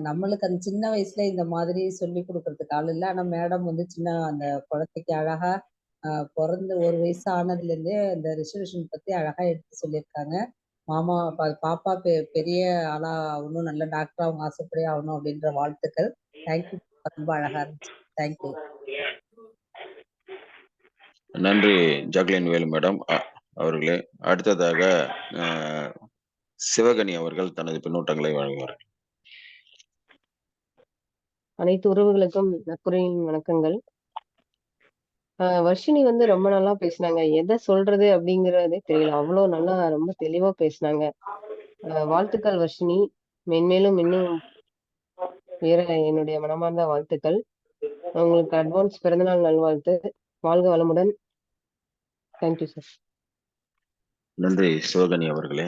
[SPEAKER 10] நம்மளுக்கு அந்த சின்ன வயசுல இந்த மாதிரி சொல்லி கொடுக்கறதுக்கு ஆள் இல்லை. ஆனா மேடம் சின்ன அந்த குழந்தைக்கு அழகா பிறந்து 1 வயசு ஆனதுல இருந்தே அந்த ரிசர்வேஷன் பத்தி அழகா எடுத்து சொல்லியிருக்காங்க. மாமா பாப்பா பெரிய ஆளா ஆகணும், நல்ல டாக்டரா அவங்க ஆசைப்படி ஆகணும் அப்படின்ற வாழ்த்துக்கள். தேங்க்யூ. ரொம்ப அழகா இருந்துச்சு. தேங்க்யூ.
[SPEAKER 2] நன்றி ஜாக்லின் வேலு மேடம் அவர்களே. அடுத்ததாக சிவகனி அவர்கள் தனது பின்னூட்டங்களை வழங்குவார்கள்.
[SPEAKER 11] அனைத்து உறவுகளுக்கும் நற்குறையின் வணக்கங்கள். வர்ஷினி ரொம்ப நல்லா பேசினாங்க. எதை சொல்றது அப்படிங்கறதே தெரியல, அவ்வளவு நல்லா ரொம்ப தெளிவா பேசினாங்க. வாழ்த்துக்கள் வர்ஷினி. மென்மேலும் இன்னும் வேற என்னுடைய மனமார்ந்த வாழ்த்துக்கள். உங்களுக்கு அட்வான்ஸ் பிறந்தநாள் நல்வாழ்த்து. வாழ்க வளமுடன். Thank you sir.
[SPEAKER 2] நன்றி சிவகனி அவர்களே.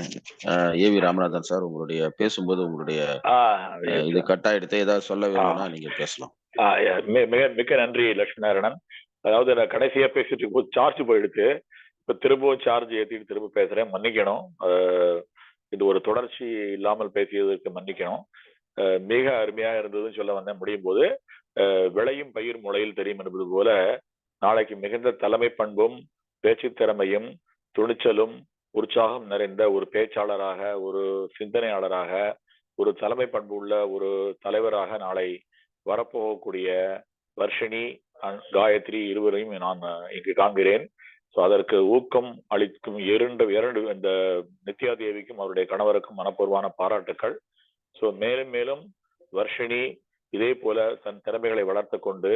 [SPEAKER 2] ஏவி ராமநாதன் சார், உங்களுடைய பேசும்போது உங்களுடைய இது கட் ஆயிடுத்து, ஏதாவது சொல்ல வேணும்னா நீங்க பேசலாம்.
[SPEAKER 8] மிக நன்றி லட்சுமிநாராயணன். அதாவது நான் கடைசியா பேசிட்டு இருக்கும்போது சார்ஜ் போயிடுச்சு. இப்ப திரும்பவும் சார்ஜ் ஏற்றிட்டு திரும்ப பேசுறேன், மன்னிக்கணும். இது ஒரு தொடர்ச்சி இல்லாமல் பேசியதற்கு மன்னிக்கணும். மிக அருமையாக இருந்ததுன்னு சொல்ல வந்தேன். முடியும் போது விளையும் பயிர் முளையில் தெரியும் என்பது போல நாளைக்கு மிகுந்த தலைமை பண்பும் பேச்சு திறமையும் துணிச்சலும் உற்சாகம் நிறைந்த ஒரு பேச்சாளராக, ஒரு சிந்தனையாளராக, ஒரு தலைமை பண்பு உள்ள ஒரு தலைவராக நாளை வரப்போகக்கூடிய வர்ஷினி காயத்ரி இருவரையும் நான் இங்கு காண்கிறேன். ஸோ அதற்கு ஊக்கம் அளிக்கும் இரண்டு இந்த நித்யா தேவிக்கும் அவருடைய கணவருக்கும் மனப்பூர்வமான பாராட்டுக்கள். ஸோ மேலும் மேலும் வர்ஷினி இதே போல தன் திறமைகளை வளர்த்து கொண்டு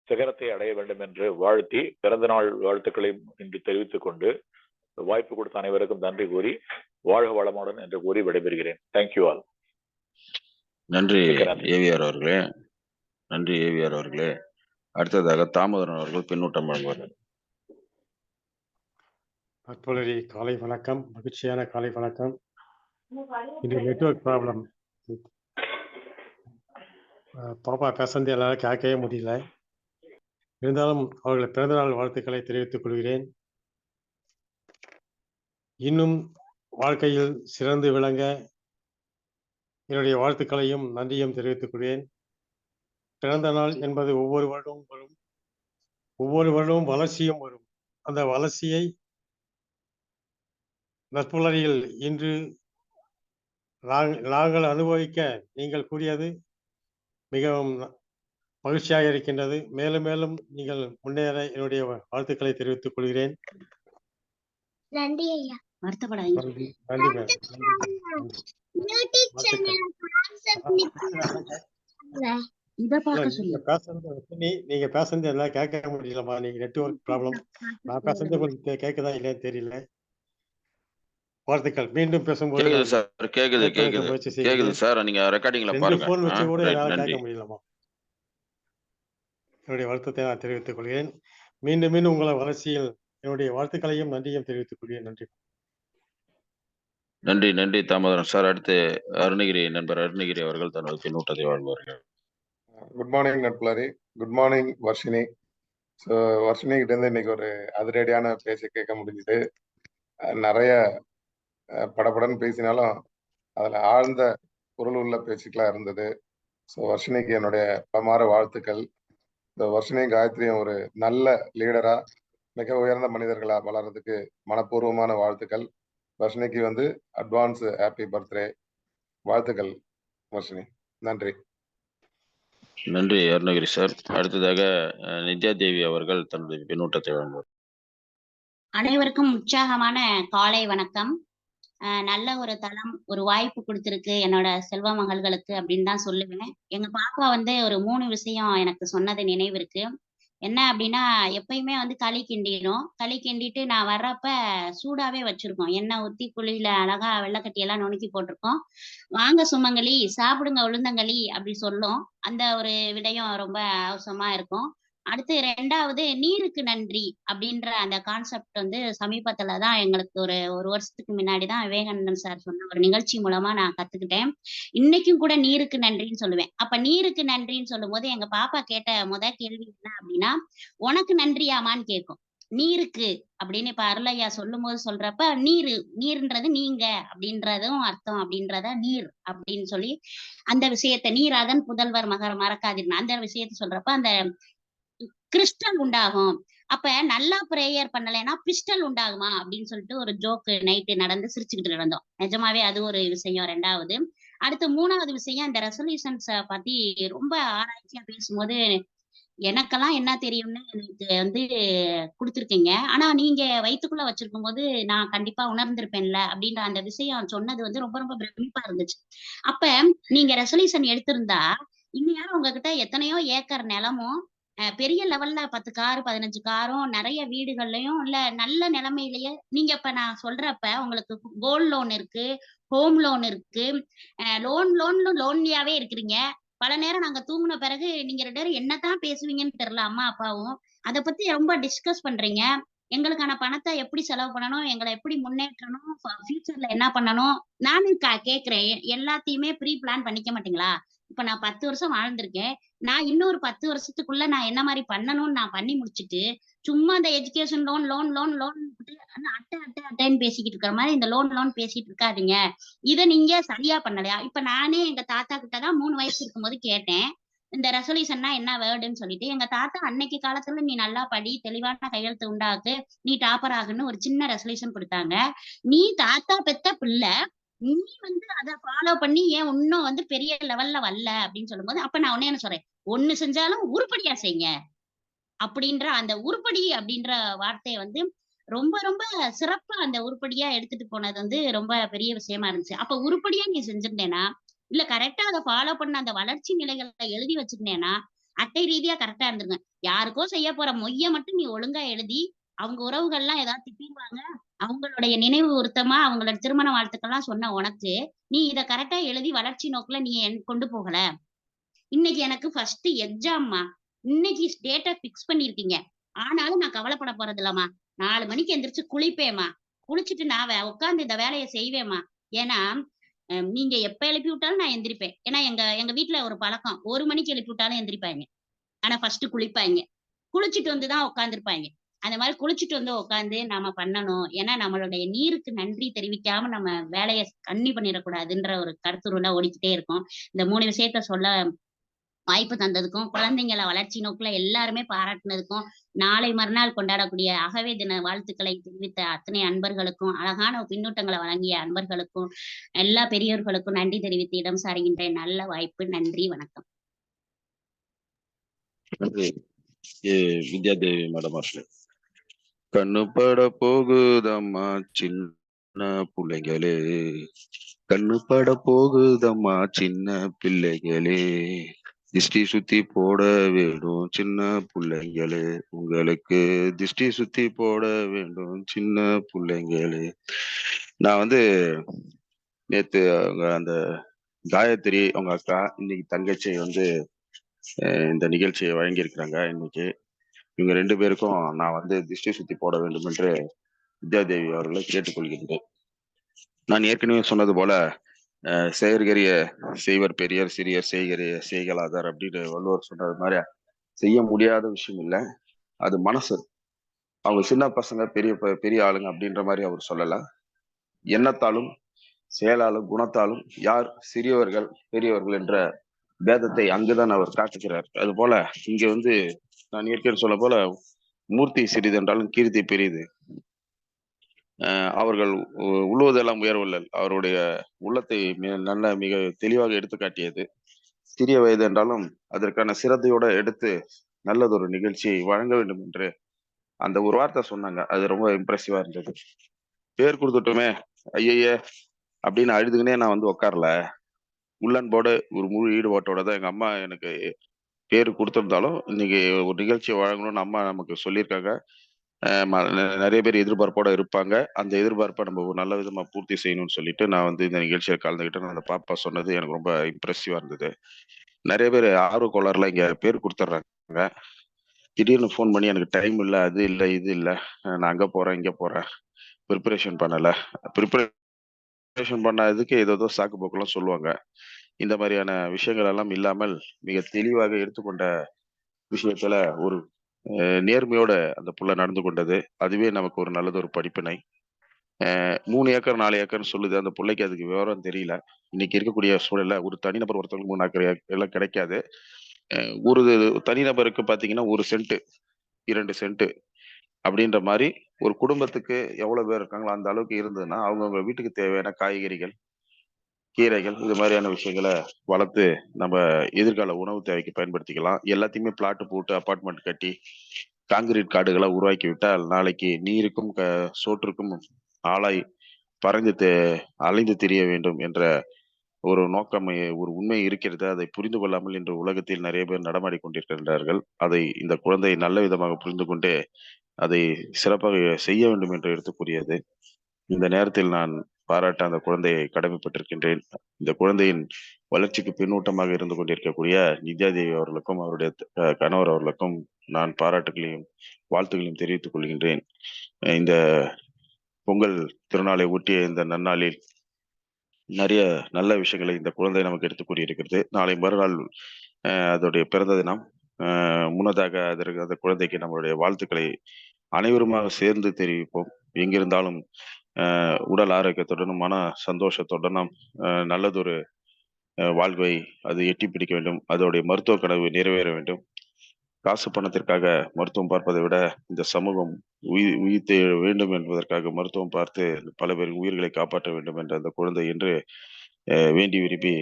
[SPEAKER 8] சிகரத்தை அடைய வேண்டும் என்று வாழ்த்தி பிறந்த நாள் வாழ்த்துக்களை இன்று தெரிவித்துக் கொண்டு வாய்ப்பு கொடுத்த அனைவருக்கும் நன்றி கூறி வாழ்க வளமுடன் என்று கூறி விடைபெறுகிறேன். Thank you all.
[SPEAKER 2] நன்றி ஏவிஆர் அவர்களே. நன்றி ஏவிஆர் அவர்களே. அடுத்ததாக தாமோதரன் அவர்கள் பின்னூட்டம் வழங்குவார்கள்.
[SPEAKER 12] நட்புலரி காலை வணக்கம், மகிழ்ச்சியான காலை வணக்கம். இது நெட்வொர்க் ப்ராப்ளம், பாப்பா பேசுறது எல்லாரும் கேட்கவே முடியல. இருந்தாலும் அவர்கள் பிறந்தநாள் வாழ்த்துக்களை தெரிவித்துக் கொள்கிறேன். இன்னும் வாழ்க்கையில் சிறந்து விளங்க என்னுடைய வாழ்த்துக்களையும் நன்றியும் தெரிவித்துக் கொள்கிறேன். பிறந்த நாள் என்பது ஒவ்வொரு வருடமும் வரும், ஒவ்வொரு வருடமும் வளர்ச்சியும் வரும். அந்த வளர்ச்சியை நட்புலரியில் இன்று நாங்கள் அனுபவிக்க நீங்கள் கூறியது மிகவும் மகிழ்ச்சியாக இருக்கின்றது. மேலும் மேலும் நீங்கள் முன்னேற என்னுடைய வாழ்த்துக்களை தெரிவித்துக் கொள்கிறேன்.
[SPEAKER 3] நன்றி ஐயா.
[SPEAKER 4] வருத்தப்படாதீங்க.
[SPEAKER 12] நன்றி நன்றி மேடம். நீங்க பேசுறது எல்லாம் கேட்க முடியலமா? நீங்க நெட்வொர்க் ப்ராப்ளம். நான் பேசுறது உங்களுக்கு கேட்குதா இல்லையான்னு தெரியல. வாழ்த்துக்கள். மீண்டும் பேசும்போது
[SPEAKER 2] கேக்குது சார். கேக்குது சார். நீங்க ரெக்கார்டிங்ல பாருங்க.
[SPEAKER 12] போன் வச்சு கூட என்னால
[SPEAKER 2] நன்றி.
[SPEAKER 12] கேட்க முடியலமா? என்னுடைய வருத்தத்தை நான் தெரிவித்துக் கொள்கிறேன். மீண்டும் மீண்டும் உங்களை வளர்ச்சியில் என்னுடைய வாழ்த்துக்களையும் நன்றியும் தெரிவித்துக் கொள்கிறேன். நன்றி.
[SPEAKER 2] நன்றி நன்றி தாமோதரன் சார். அடுத்து அருணகிரி நண்பர் அருணகிரி அவர்கள் தனது பின்னூட்டத்தை வாழ்வார்கள்.
[SPEAKER 13] குட் மார்னிங் நட்புலரி. Good morning Varshini. So Varshini கிட்ட இருந்து இன்னைக்கு ஒரு அதிரடியான பேச்சை கேட்க முடிஞ்சுது. நிறைய படபடன்னு பேசினாலும் அதில் ஆழ்ந்த பொருள் உள்ள பேச்சுக்களாக இருந்தது. ஸோ வர்ஷினிக்கு என்னுடைய பலமாற வாழ்த்துக்கள். இந்த வர்ஷினி காயத்ரியும் ஒரு நல்ல லீடராக மிக உயர்ந்த மனிதர்களாக வளர்றதுக்கு மனப்பூர்வமான வாழ்த்துக்கள். வர்ஷினிக்கு வந்து அட்வான்ஸ் ஹாப்பி பர்த்டே வாழ்த்துக்கள் வர்ஷினி. நன்றி.
[SPEAKER 2] நன்றி அருணகிரி சார். அடுத்ததாக நித்யா தேவி அவர்கள் தன்னுடைய பின்னூட்டத்தை வழங்குவார்.
[SPEAKER 4] அனைவருக்கும் உற்சாகமான காலை வணக்கம். நல்ல ஒரு தளம், ஒரு வாய்ப்பு கொடுத்திருக்கு என்னோட செல்வ மகள்களுக்கு அப்படின்னு தான் சொல்லுவேன். எங்க பாப்பா வந்து ஒரு 3 விஷயம் எனக்கு சொன்னது நினைவு இருக்கு. என்ன அப்படின்னா, எப்பயுமே வந்து களி கிண்டிடும். களி கிண்டிட்டு நான் வர்றப்ப சூடாவே வச்சிருக்கோம். எண்ணெய் ஊத்தி குழியில அழகா வெள்ளைக்கட்டி எல்லாம் நுணுக்கி போட்டிருக்கோம். வாங்க சுமங்கலி சாப்பிடுங்க உளுந்தங்களி அப்படி சொல்லும். அந்த ஒரு விடயம் ரொம்ப அவசரமா இருக்கும். அடுத்து 2வது நீருக்கு நன்றி அப்படின்ற அந்த கான்செப்ட் வந்து சமீபத்துல தான் எங்களுக்கு ஒரு வருஷத்துக்கு முன்னாடி தான் விவேகானந்தன் சார் சொன்ன ஒரு நிகழ்ச்சி மூலமா நான் கத்துக்கிட்டேன். இன்னைக்கும் கூட நீருக்கு நன்றின்னு சொல்லுவேன். அப்ப நீருக்கு நன்றின்னு சொல்லும் போது எங்க பாப்பா கேட்ட கேள்வி என்ன அப்படின்னா, உனக்கு நன்றியாமான்னு கேட்கும். நீருக்கு அப்படின்னு இப்ப அருளையா சொல்லும் போது சொல்றப்ப நீர்ன்றது நீங்க அப்படின்றதும் அர்த்தம் அப்படின்றத நீர் அப்படின்னு சொல்லி அந்த விஷயத்த நீராதன் புதல்வர் மறக்காதீர்கள் அந்த விஷயத்த சொல்றப்ப அந்த கிறிஸ்டல் உண்டாகும். அப்ப நல்லா பிரேயர் பண்ணலைன்னா பிஸ்டல் உண்டாகுமா அப்படின்னு சொல்லிட்டு ஒரு ஜோக்கு நைட்டு நடந்து சிரிச்சுக்கிட்டு இருந்தோம். நிஜமாவே அது ஒரு விஷயம். 2வது. அடுத்து 3வது விஷயம், இந்த ரெசல்யூஷன்ஸ பத்தி ரொம்ப ஆராய்ச்சியா பேசும்போது எனக்கெல்லாம் என்ன தெரியும்னு எனக்கு வந்து கொடுத்துருக்கீங்க. ஆனா நீங்க வயிற்றுக்குள்ள வச்சிருக்கும் போது நான் கண்டிப்பா உணர்ந்திருப்பேன்ல அப்படின்ற அந்த விஷயம் சொன்னது வந்து ரொம்ப ரொம்ப பிரமிப்பா இருந்துச்சு. அப்ப நீங்க ரெசல்யூஷன் எடுத்திருந்தா இன்னும் உங்ககிட்ட எத்தனையோ ஏக்கர் நிலமும் பெரிய லெவல்ல 10 கார் 15 காரும் நிறைய வீடுகள்லயும் இல்ல நல்ல நிலைமையிலேயே நீங்க இப்ப நான் சொல்றப்ப உங்களுக்கு கோல்ட் லோன் இருக்கு, ஹோம் லோன் இருக்கு, லோன்லியாவே இருக்கிறீங்க. பல நேரம் நாங்க தூங்கின பிறகு நீங்க 2 பேரும் என்னதான் பேசுவீங்கன்னு தெரியல. அம்மா அப்பாவும் அதை பத்தி ரொம்ப டிஸ்கஸ் பண்றீங்க. எங்களுக்கான பணத்தை எப்படி செலவு பண்ணணும், எங்களை எப்படி முன்னேற்றணும், ஃபியூச்சர்ல என்ன பண்ணணும். நானும் கேக்குறேன், எல்லாத்தையுமே ப்ரீ பிளான் பண்ணிக்க மாட்டீங்களா? இப்ப நான் 10 வருஷம் வாழ்ந்திருக்கேன். நான் இன்னொரு 10 வருஷத்துக்குள்ள நான் என்ன மாதிரி பண்ணணும்னு நான் பண்ணி முடிச்சுட்டு சும்மா இந்த எஜுகேஷன் லோன் அட்டைன்னு பேசிக்கிட்டு இருக்கிற மாதிரி இந்த லோன் பேசிட்டு இருக்காதீங்க. இதை நீங்க சரியா பண்ணலையா? இப்ப நானே எங்க தாத்தா கிட்டதான் 3 வயசு இருக்கும்போது கேட்டேன், இந்த ரெசல்யூஷன்னா என்ன வேர்டுன்னு சொல்லிட்டு. எங்க தாத்தா அன்னைக்கு காலத்துல நீ நல்லா படி, தெளிவான கையெழுத்து உண்டாக்கு, நீ டாப்பர் ஆகுன்னு ஒரு சின்ன ரெசல்யூஷன் கொடுத்தாங்க. நீ தாத்தா பெத்த பிள்ளை, நீ வந்து அதை ஃபாலோ பண்ணி ஏன் இன்னும் வந்து பெரிய லெவல்ல வரல அப்படின்னு சொல்லும்போது, அப்ப நான் என்ன சொல்றேன், ஒண்ணு செஞ்சாலும் உருப்படியா செய்யுங்க அப்படின்ற அந்த உருப்படி அப்படின்ற வார்த்தையை வந்து ரொம்ப ரொம்ப சிறப்பா அந்த உருப்படியா எடுத்துட்டு போனது வந்து ரொம்ப பெரிய விஷயமா இருந்துச்சு. அப்ப உருப்படியா நீ செஞ்சிருந்தேன்னா இல்ல கரெக்டா அதை ஃபாலோ பண்ண அந்த வளர்ச்சி நிலைகளை எழுதி வச்சிருந்தேன்னா அட்டை ரீதியா கரெக்டா இருந்துருங்க. யாருக்கோ செய்ய போற மொய்ய மட்டும் நீ ஒழுங்கா எழுதி, அவங்க உறவுகள்லாம் ஏதாவது திட்டிடுவாங்க, அவங்களுடைய நினைவு உறுத்தமா அவங்களோட திருமண வாழ்த்துக்கள்லாம் சொன்ன உனக்கு, நீ இத கரெக்டா எழுதி வளர்ச்சி நோக்குல நீ கொண்டு போகல. இன்னைக்கு எனக்கு ஃபர்ஸ்ட் எக்ஸாம்மா. இன்னைக்கு டேட்ட ஃபிக்ஸ் பண்ணிருக்கீங்க. ஆனாலும் நான் கவலைப்பட போறது இல்லம்மா. 4 மணிக்கு எந்திரிச்சு குளிப்பேம்மா. குளிச்சுட்டு நான் உட்கார்ந்து இந்த வேலைய செய்வேம்மா. ஏன்னா, நீங்க எப்ப எழுப்பி விட்டாலும் நான் எந்திரிப்பேன். ஏன்னா எங்க வீட்ல ஒரு பழக்கம். 1 மணிக்கு எழுப்பி விட்டாலும் எந்திரிப்பாய்ங்க. ஆனா ஃபர்ஸ்ட் குளிப்பாய்ங்க. குளிச்சுட்டு வந்து தான் உட்கார்ந்திருப்பாய்ங்க. அந்த மாதிரி குளிச்சுட்டு வந்து உட்கார்ந்து நாம பண்ணணும். ஏன்னா நம்மளுடைய நீருக்கு நன்றி தெரிவிக்காம நம்ம வேலைய கன்னி பண்ணிடக்கூடாதுன்ற ஒரு கருத்துருளா ஓடிக்கிட்டே இருக்கும். இந்த 3 விஷயத்த சொல்ல வாய்ப்பு தந்ததுக்கும், குழந்தைங்கள வளர்ச்சி நோக்குல எல்லாருமே பாராட்டுனதுக்கும், நாளை மறுநாள் கொண்டாடக்கூடிய அகவை தின வாழ்த்துக்களை தெரிவித்த அத்தனை அன்பர்களுக்கும், அழகான பின்னூட்டங்களை வழங்கிய அன்பர்களுக்கும், எல்லா பெரியோர்களுக்கும் நன்றி தெரிவித்து இடம் சாருகின்றேன். நல்ல வாய்ப்பு. நன்றி, வணக்கம்.
[SPEAKER 2] நன்றி. வித்யாதேவி மேடம் அவர்களே. கண்ணு பட போகுதம்மா சின்ன பிள்ளைங்களே, கண்ணு பட போகுதம்மா சின்ன பிள்ளைகளே, திஷ்டி சுத்தி போட வேண்டும் சின்ன பிள்ளைங்களே, உங்களுக்கு திஷ்டி சுத்தி போட வேண்டும் சின்ன பிள்ளைங்களே. நான் வந்து நேத்து அவங்க அந்த காயத்ரி அவங்க அக்கா, இன்னைக்கு தங்கச்சி வந்து இந்த நிகழ்ச்சியை வழங்கியிருக்கிறாங்க. இன்னைக்கு இவங்க 2 பேருக்கும் நான் வந்து திஷ்டி சுத்தி போட வேண்டும் என்று வித்யாதேவி அவர்களை கேட்டுக்கொள்கின்றேன். நான் ஏற்கனவே சொன்னது போல செயற்கரிய செய்வர் பெரியர், சிறியர் செய்கரிய செய்கலாதார் அப்படின்னு வள்ளுவர் சொன்னது மாதிரி செய்ய முடியாத விஷயம் இல்லை. அது மனசு. அவங்க சின்ன பசங்க பெரிய ஆளுங்க அப்படின்ற மாதிரி அவர் சொல்லல. எண்ணத்தாலும் செயலாலும் குணத்தாலும் யார் சிறியவர்கள் பெரியவர்கள் என்ற பேதத்தை அங்குதான் அவர் காட்டுகிறார். அது போல இங்க வந்து நான் ஏற்கனவே சொல்ல போல மூர்த்தி சிறிது என்றாலும் கீர்த்தி பெரியது. அவர்கள் உள்ளுவதெல்லாம் உயர்வல்லல். அவருடைய உள்ளத்தை மிக தெளிவாக எடுத்து காட்டியது. சிறிய வயது என்றாலும் அதற்கான சிரத்தையோட எடுத்து நல்லதொரு நிகழ்ச்சியை வழங்க வேண்டும் என்று அந்த ஒரு வார்த்தை சொன்னாங்க. அது ரொம்ப இம்ப்ரெசிவா இருந்தது. பேர் கொடுத்துட்டோமே ஐய அப்படின்னு அழுதுகினே நான் வந்து உட்காரல. உள்ளன்போட ஒரு முழு ஈடுபாட்டோட தான் எங்க அம்மா எனக்கு பேர் கொடுத்திருந்தாலும் இன்னைக்கு ஒரு நிகழ்ச்சியை வழங்கணும்னு அம்மா நமக்கு சொல்லியிருக்காங்க. நிறைய பேர் எதிர்பார்ப்போட இருப்பாங்க. அந்த எதிர்பார்ப்பை நம்ம ஒரு நல்ல விதமா பூர்த்தி செய்யணும்னு சொல்லிட்டு நான் வந்து இந்த நிகழ்ச்சியை கலந்துக்கிட்டேன். அந்த பாப்பா சொன்னது எனக்கு ரொம்ப இம்ப்ரெசிவா இருந்தது. நிறைய பேர் ஆர்வக்கோளாறுல இங்க பேர் கொடுத்துட்றாங்க. திடீர்னு ஃபோன் பண்ணி எனக்கு டைம் இல்லை, அது இல்லை, இது இல்லை, நான் அங்க போறேன் இங்க போறேன், ப்ரிப்பரேஷன் பண்ணல, ப்ரிப்பரேஷன் பண்ணதுக்கு ஏதோ சாக்கு போக்கெல்லாம் சொல்லுவாங்க. இந்த மாதிரியான விஷயங்கள் எல்லாம் இல்லாமல் மிக தெளிவாக எடுத்துக்கொண்ட விஷயத்துல ஒரு நேர்மையோட அந்த புள்ள நடந்து கொண்டது. அதுவே நமக்கு ஒரு நல்லது ஒரு படிப்பினை. 3 ஏக்கர் 4 ஏக்கர்னு சொல்லுது. அந்த பிள்ளைக்கு அதுக்கு விவரம் தெரியல. இன்னைக்கு இருக்கக்கூடிய சூழல்ல ஒரு தனிநபர் ஒருத்தவங்களுக்கு 3 ஏக்கர் எல்லாம் கிடைக்காது. ஒரு தனிநபருக்கு பாத்தீங்கன்னா 1 சென்ட் 2 சென்ட் அப்படின்ற மாதிரி ஒரு குடும்பத்துக்கு எவ்வளவு பேர் இருக்காங்களோ அந்த அளவுக்கு இருந்ததுன்னா அவங்கவுங்க வீட்டுக்கு தேவையான காய்கறிகள், கீரைகள், இது மாதிரியான விஷயங்களை வளர்த்து நம்ம எதிர்கால உணவு தேவைக்கு பயன்படுத்திக்கலாம். எல்லாத்தையுமே பிளாட் போட்டு அபார்ட்மெண்ட் கட்டி காங்கிரீட் காடுகளை உருவாக்கி விட்டால் நாளைக்கு நீருக்கும் சோற்றுக்கும் ஆளாய் பறந்து அலைந்து திரிய வேண்டும் என்ற ஒரு நோக்கம், ஒரு உண்மை இருக்கிறது. அதை புரிந்து கொள்ளாமல் இன்று உலகத்தில் நிறைய பேர் நடமாடி கொண்டிருக்கின்றார்கள். அதை இந்த குழந்தை நல்ல விதமாக புரிந்து கொண்டு அதை சிறப்பாக செய்ய வேண்டும் என்று எடுத்துக்கூடியது. இந்த நேரத்தில் நான் பாராட்ட அந்த குழந்தையை கடமைப்பட்டிருக்கின்றேன். இந்த குழந்தையின் வளர்ச்சிக்கு பின்னூட்டமாக இருந்து கொண்டிருக்கக்கூடிய வித்யாதேவி அவர்களுக்கும் அவருடைய கணவர் அவர்களுக்கும் நான் பாராட்டுகளையும் வாழ்த்துக்களையும் தெரிவித்துக் கொள்கின்றேன். இந்த பொங்கல் திருநாளை ஒட்டிய இந்த நன்னாளில் நிறைய நல்ல விஷயங்களை இந்த குழந்தை நமக்கு எடுத்துக் கூறியிருக்கிறது. நாளை மறுநாள் அதோடைய பிறந்த தினம். முன்னதாக அதற்கு அந்த குழந்தைக்கு நம்மளுடைய வாழ்த்துக்களை அனைவருமாக சேர்ந்து தெரிவிப்போம். எங்கிருந்தாலும் உடல் ஆரோக்கியத்துடனும் மன சந்தோஷத்துடனும் நல்லதொரு வாழ்வை அது எட்டி பிடிக்க வேண்டும். அதோடைய மருத்துவ கனவு நிறைவேற வேண்டும். காசு பணத்திற்காக மருத்துவம் பார்ப்பதை விட இந்த சமூகம் உயிர்த்த வேண்டும் என்பதற்காக மருத்துவம் பார்த்து பல பேர் உயிர்களை காப்பாற்ற வேண்டும் என்ற அந்த குழந்தை என்று வேண்டி விரும்பி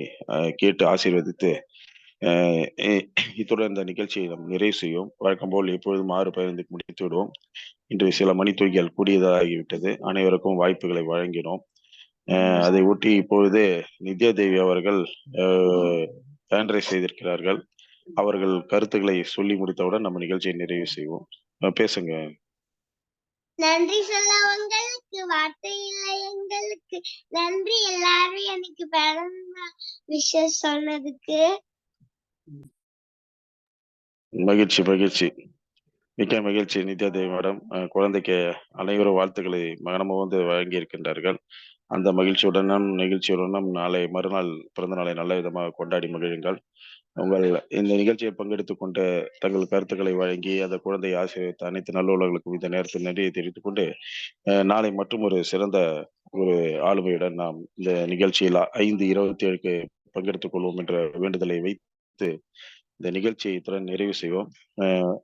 [SPEAKER 2] கேட்டு ஆசீர்வதித்து இத்துடன் இந்த நிகழ்ச்சியை நாம் நிறைவு செய்வோம். வழக்கம் போல் எப்பொழுதும் 6:15 முடித்து விடுவோம். இன்று சில மணித்துளிகள் கூடியதாகிவிட்டது. அனைவருக்கும் வாய்ப்புகளை வழங்கினோம். அதை ஒட்டி இப்பொழுது நித்யா தேவி அவர்கள் ஹேண்ட் ரைஸ் செய்திருக்கிறார்கள். அவர்கள் கருத்துக்களை சொல்லி முடித்தவுடன் நம்ம நிகழ்ச்சியை நிறைவு செய்வோம். பேசுங்க.
[SPEAKER 3] நன்றி சொல்ல உங்களுக்கு வார்த்தை இல்லை எங்களுக்கு. நன்றி எல்லாரும் எனக்கு பிறந்த விஷயம் சொன்னதுக்கு.
[SPEAKER 2] மகிழ்ச்சி மகிழ்ச்சி, மிக்க மகிழ்ச்சி நித்யா தேவி மேடம். குழந்தைக்கு அனைவரும் வாழ்த்துக்களை மனமுவந்து வழங்கி இருக்கின்றார்கள். அந்த மகிழ்ச்சியுடனும் நிகழ்ச்சியுடனும் நாளை மறுநாள் பிறந்த நாளை நல்ல விதமாக கொண்டாடி மகிழுங்கள். உங்கள் இந்த நிகழ்ச்சியை பங்கெடுத்துக் கொண்டு தங்கள் கருத்துக்களை வழங்கி அந்த குழந்தை ஆசீர்வதித்த அனைத்து நல்லுள்ளவர்களுக்கும் இந்த நேரத்தில் நன்றியை தெரிவித்துக் கொண்டு நாளை மற்றும் ஒரு சிறந்த ஒரு ஆளுமையுடன் நாம் இந்த நிகழ்ச்சியில் 5:27க்கு பங்கெடுத்துக் கொள்வோம் என்ற வேண்டுதலை வைத்து இந்த நிகழ்ச்சியை இத்துடன் நிறைவு செய்வோம்.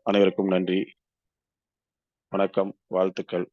[SPEAKER 2] அனைவருக்கும் நன்றி, வணக்கம், வாழ்த்துக்கள்.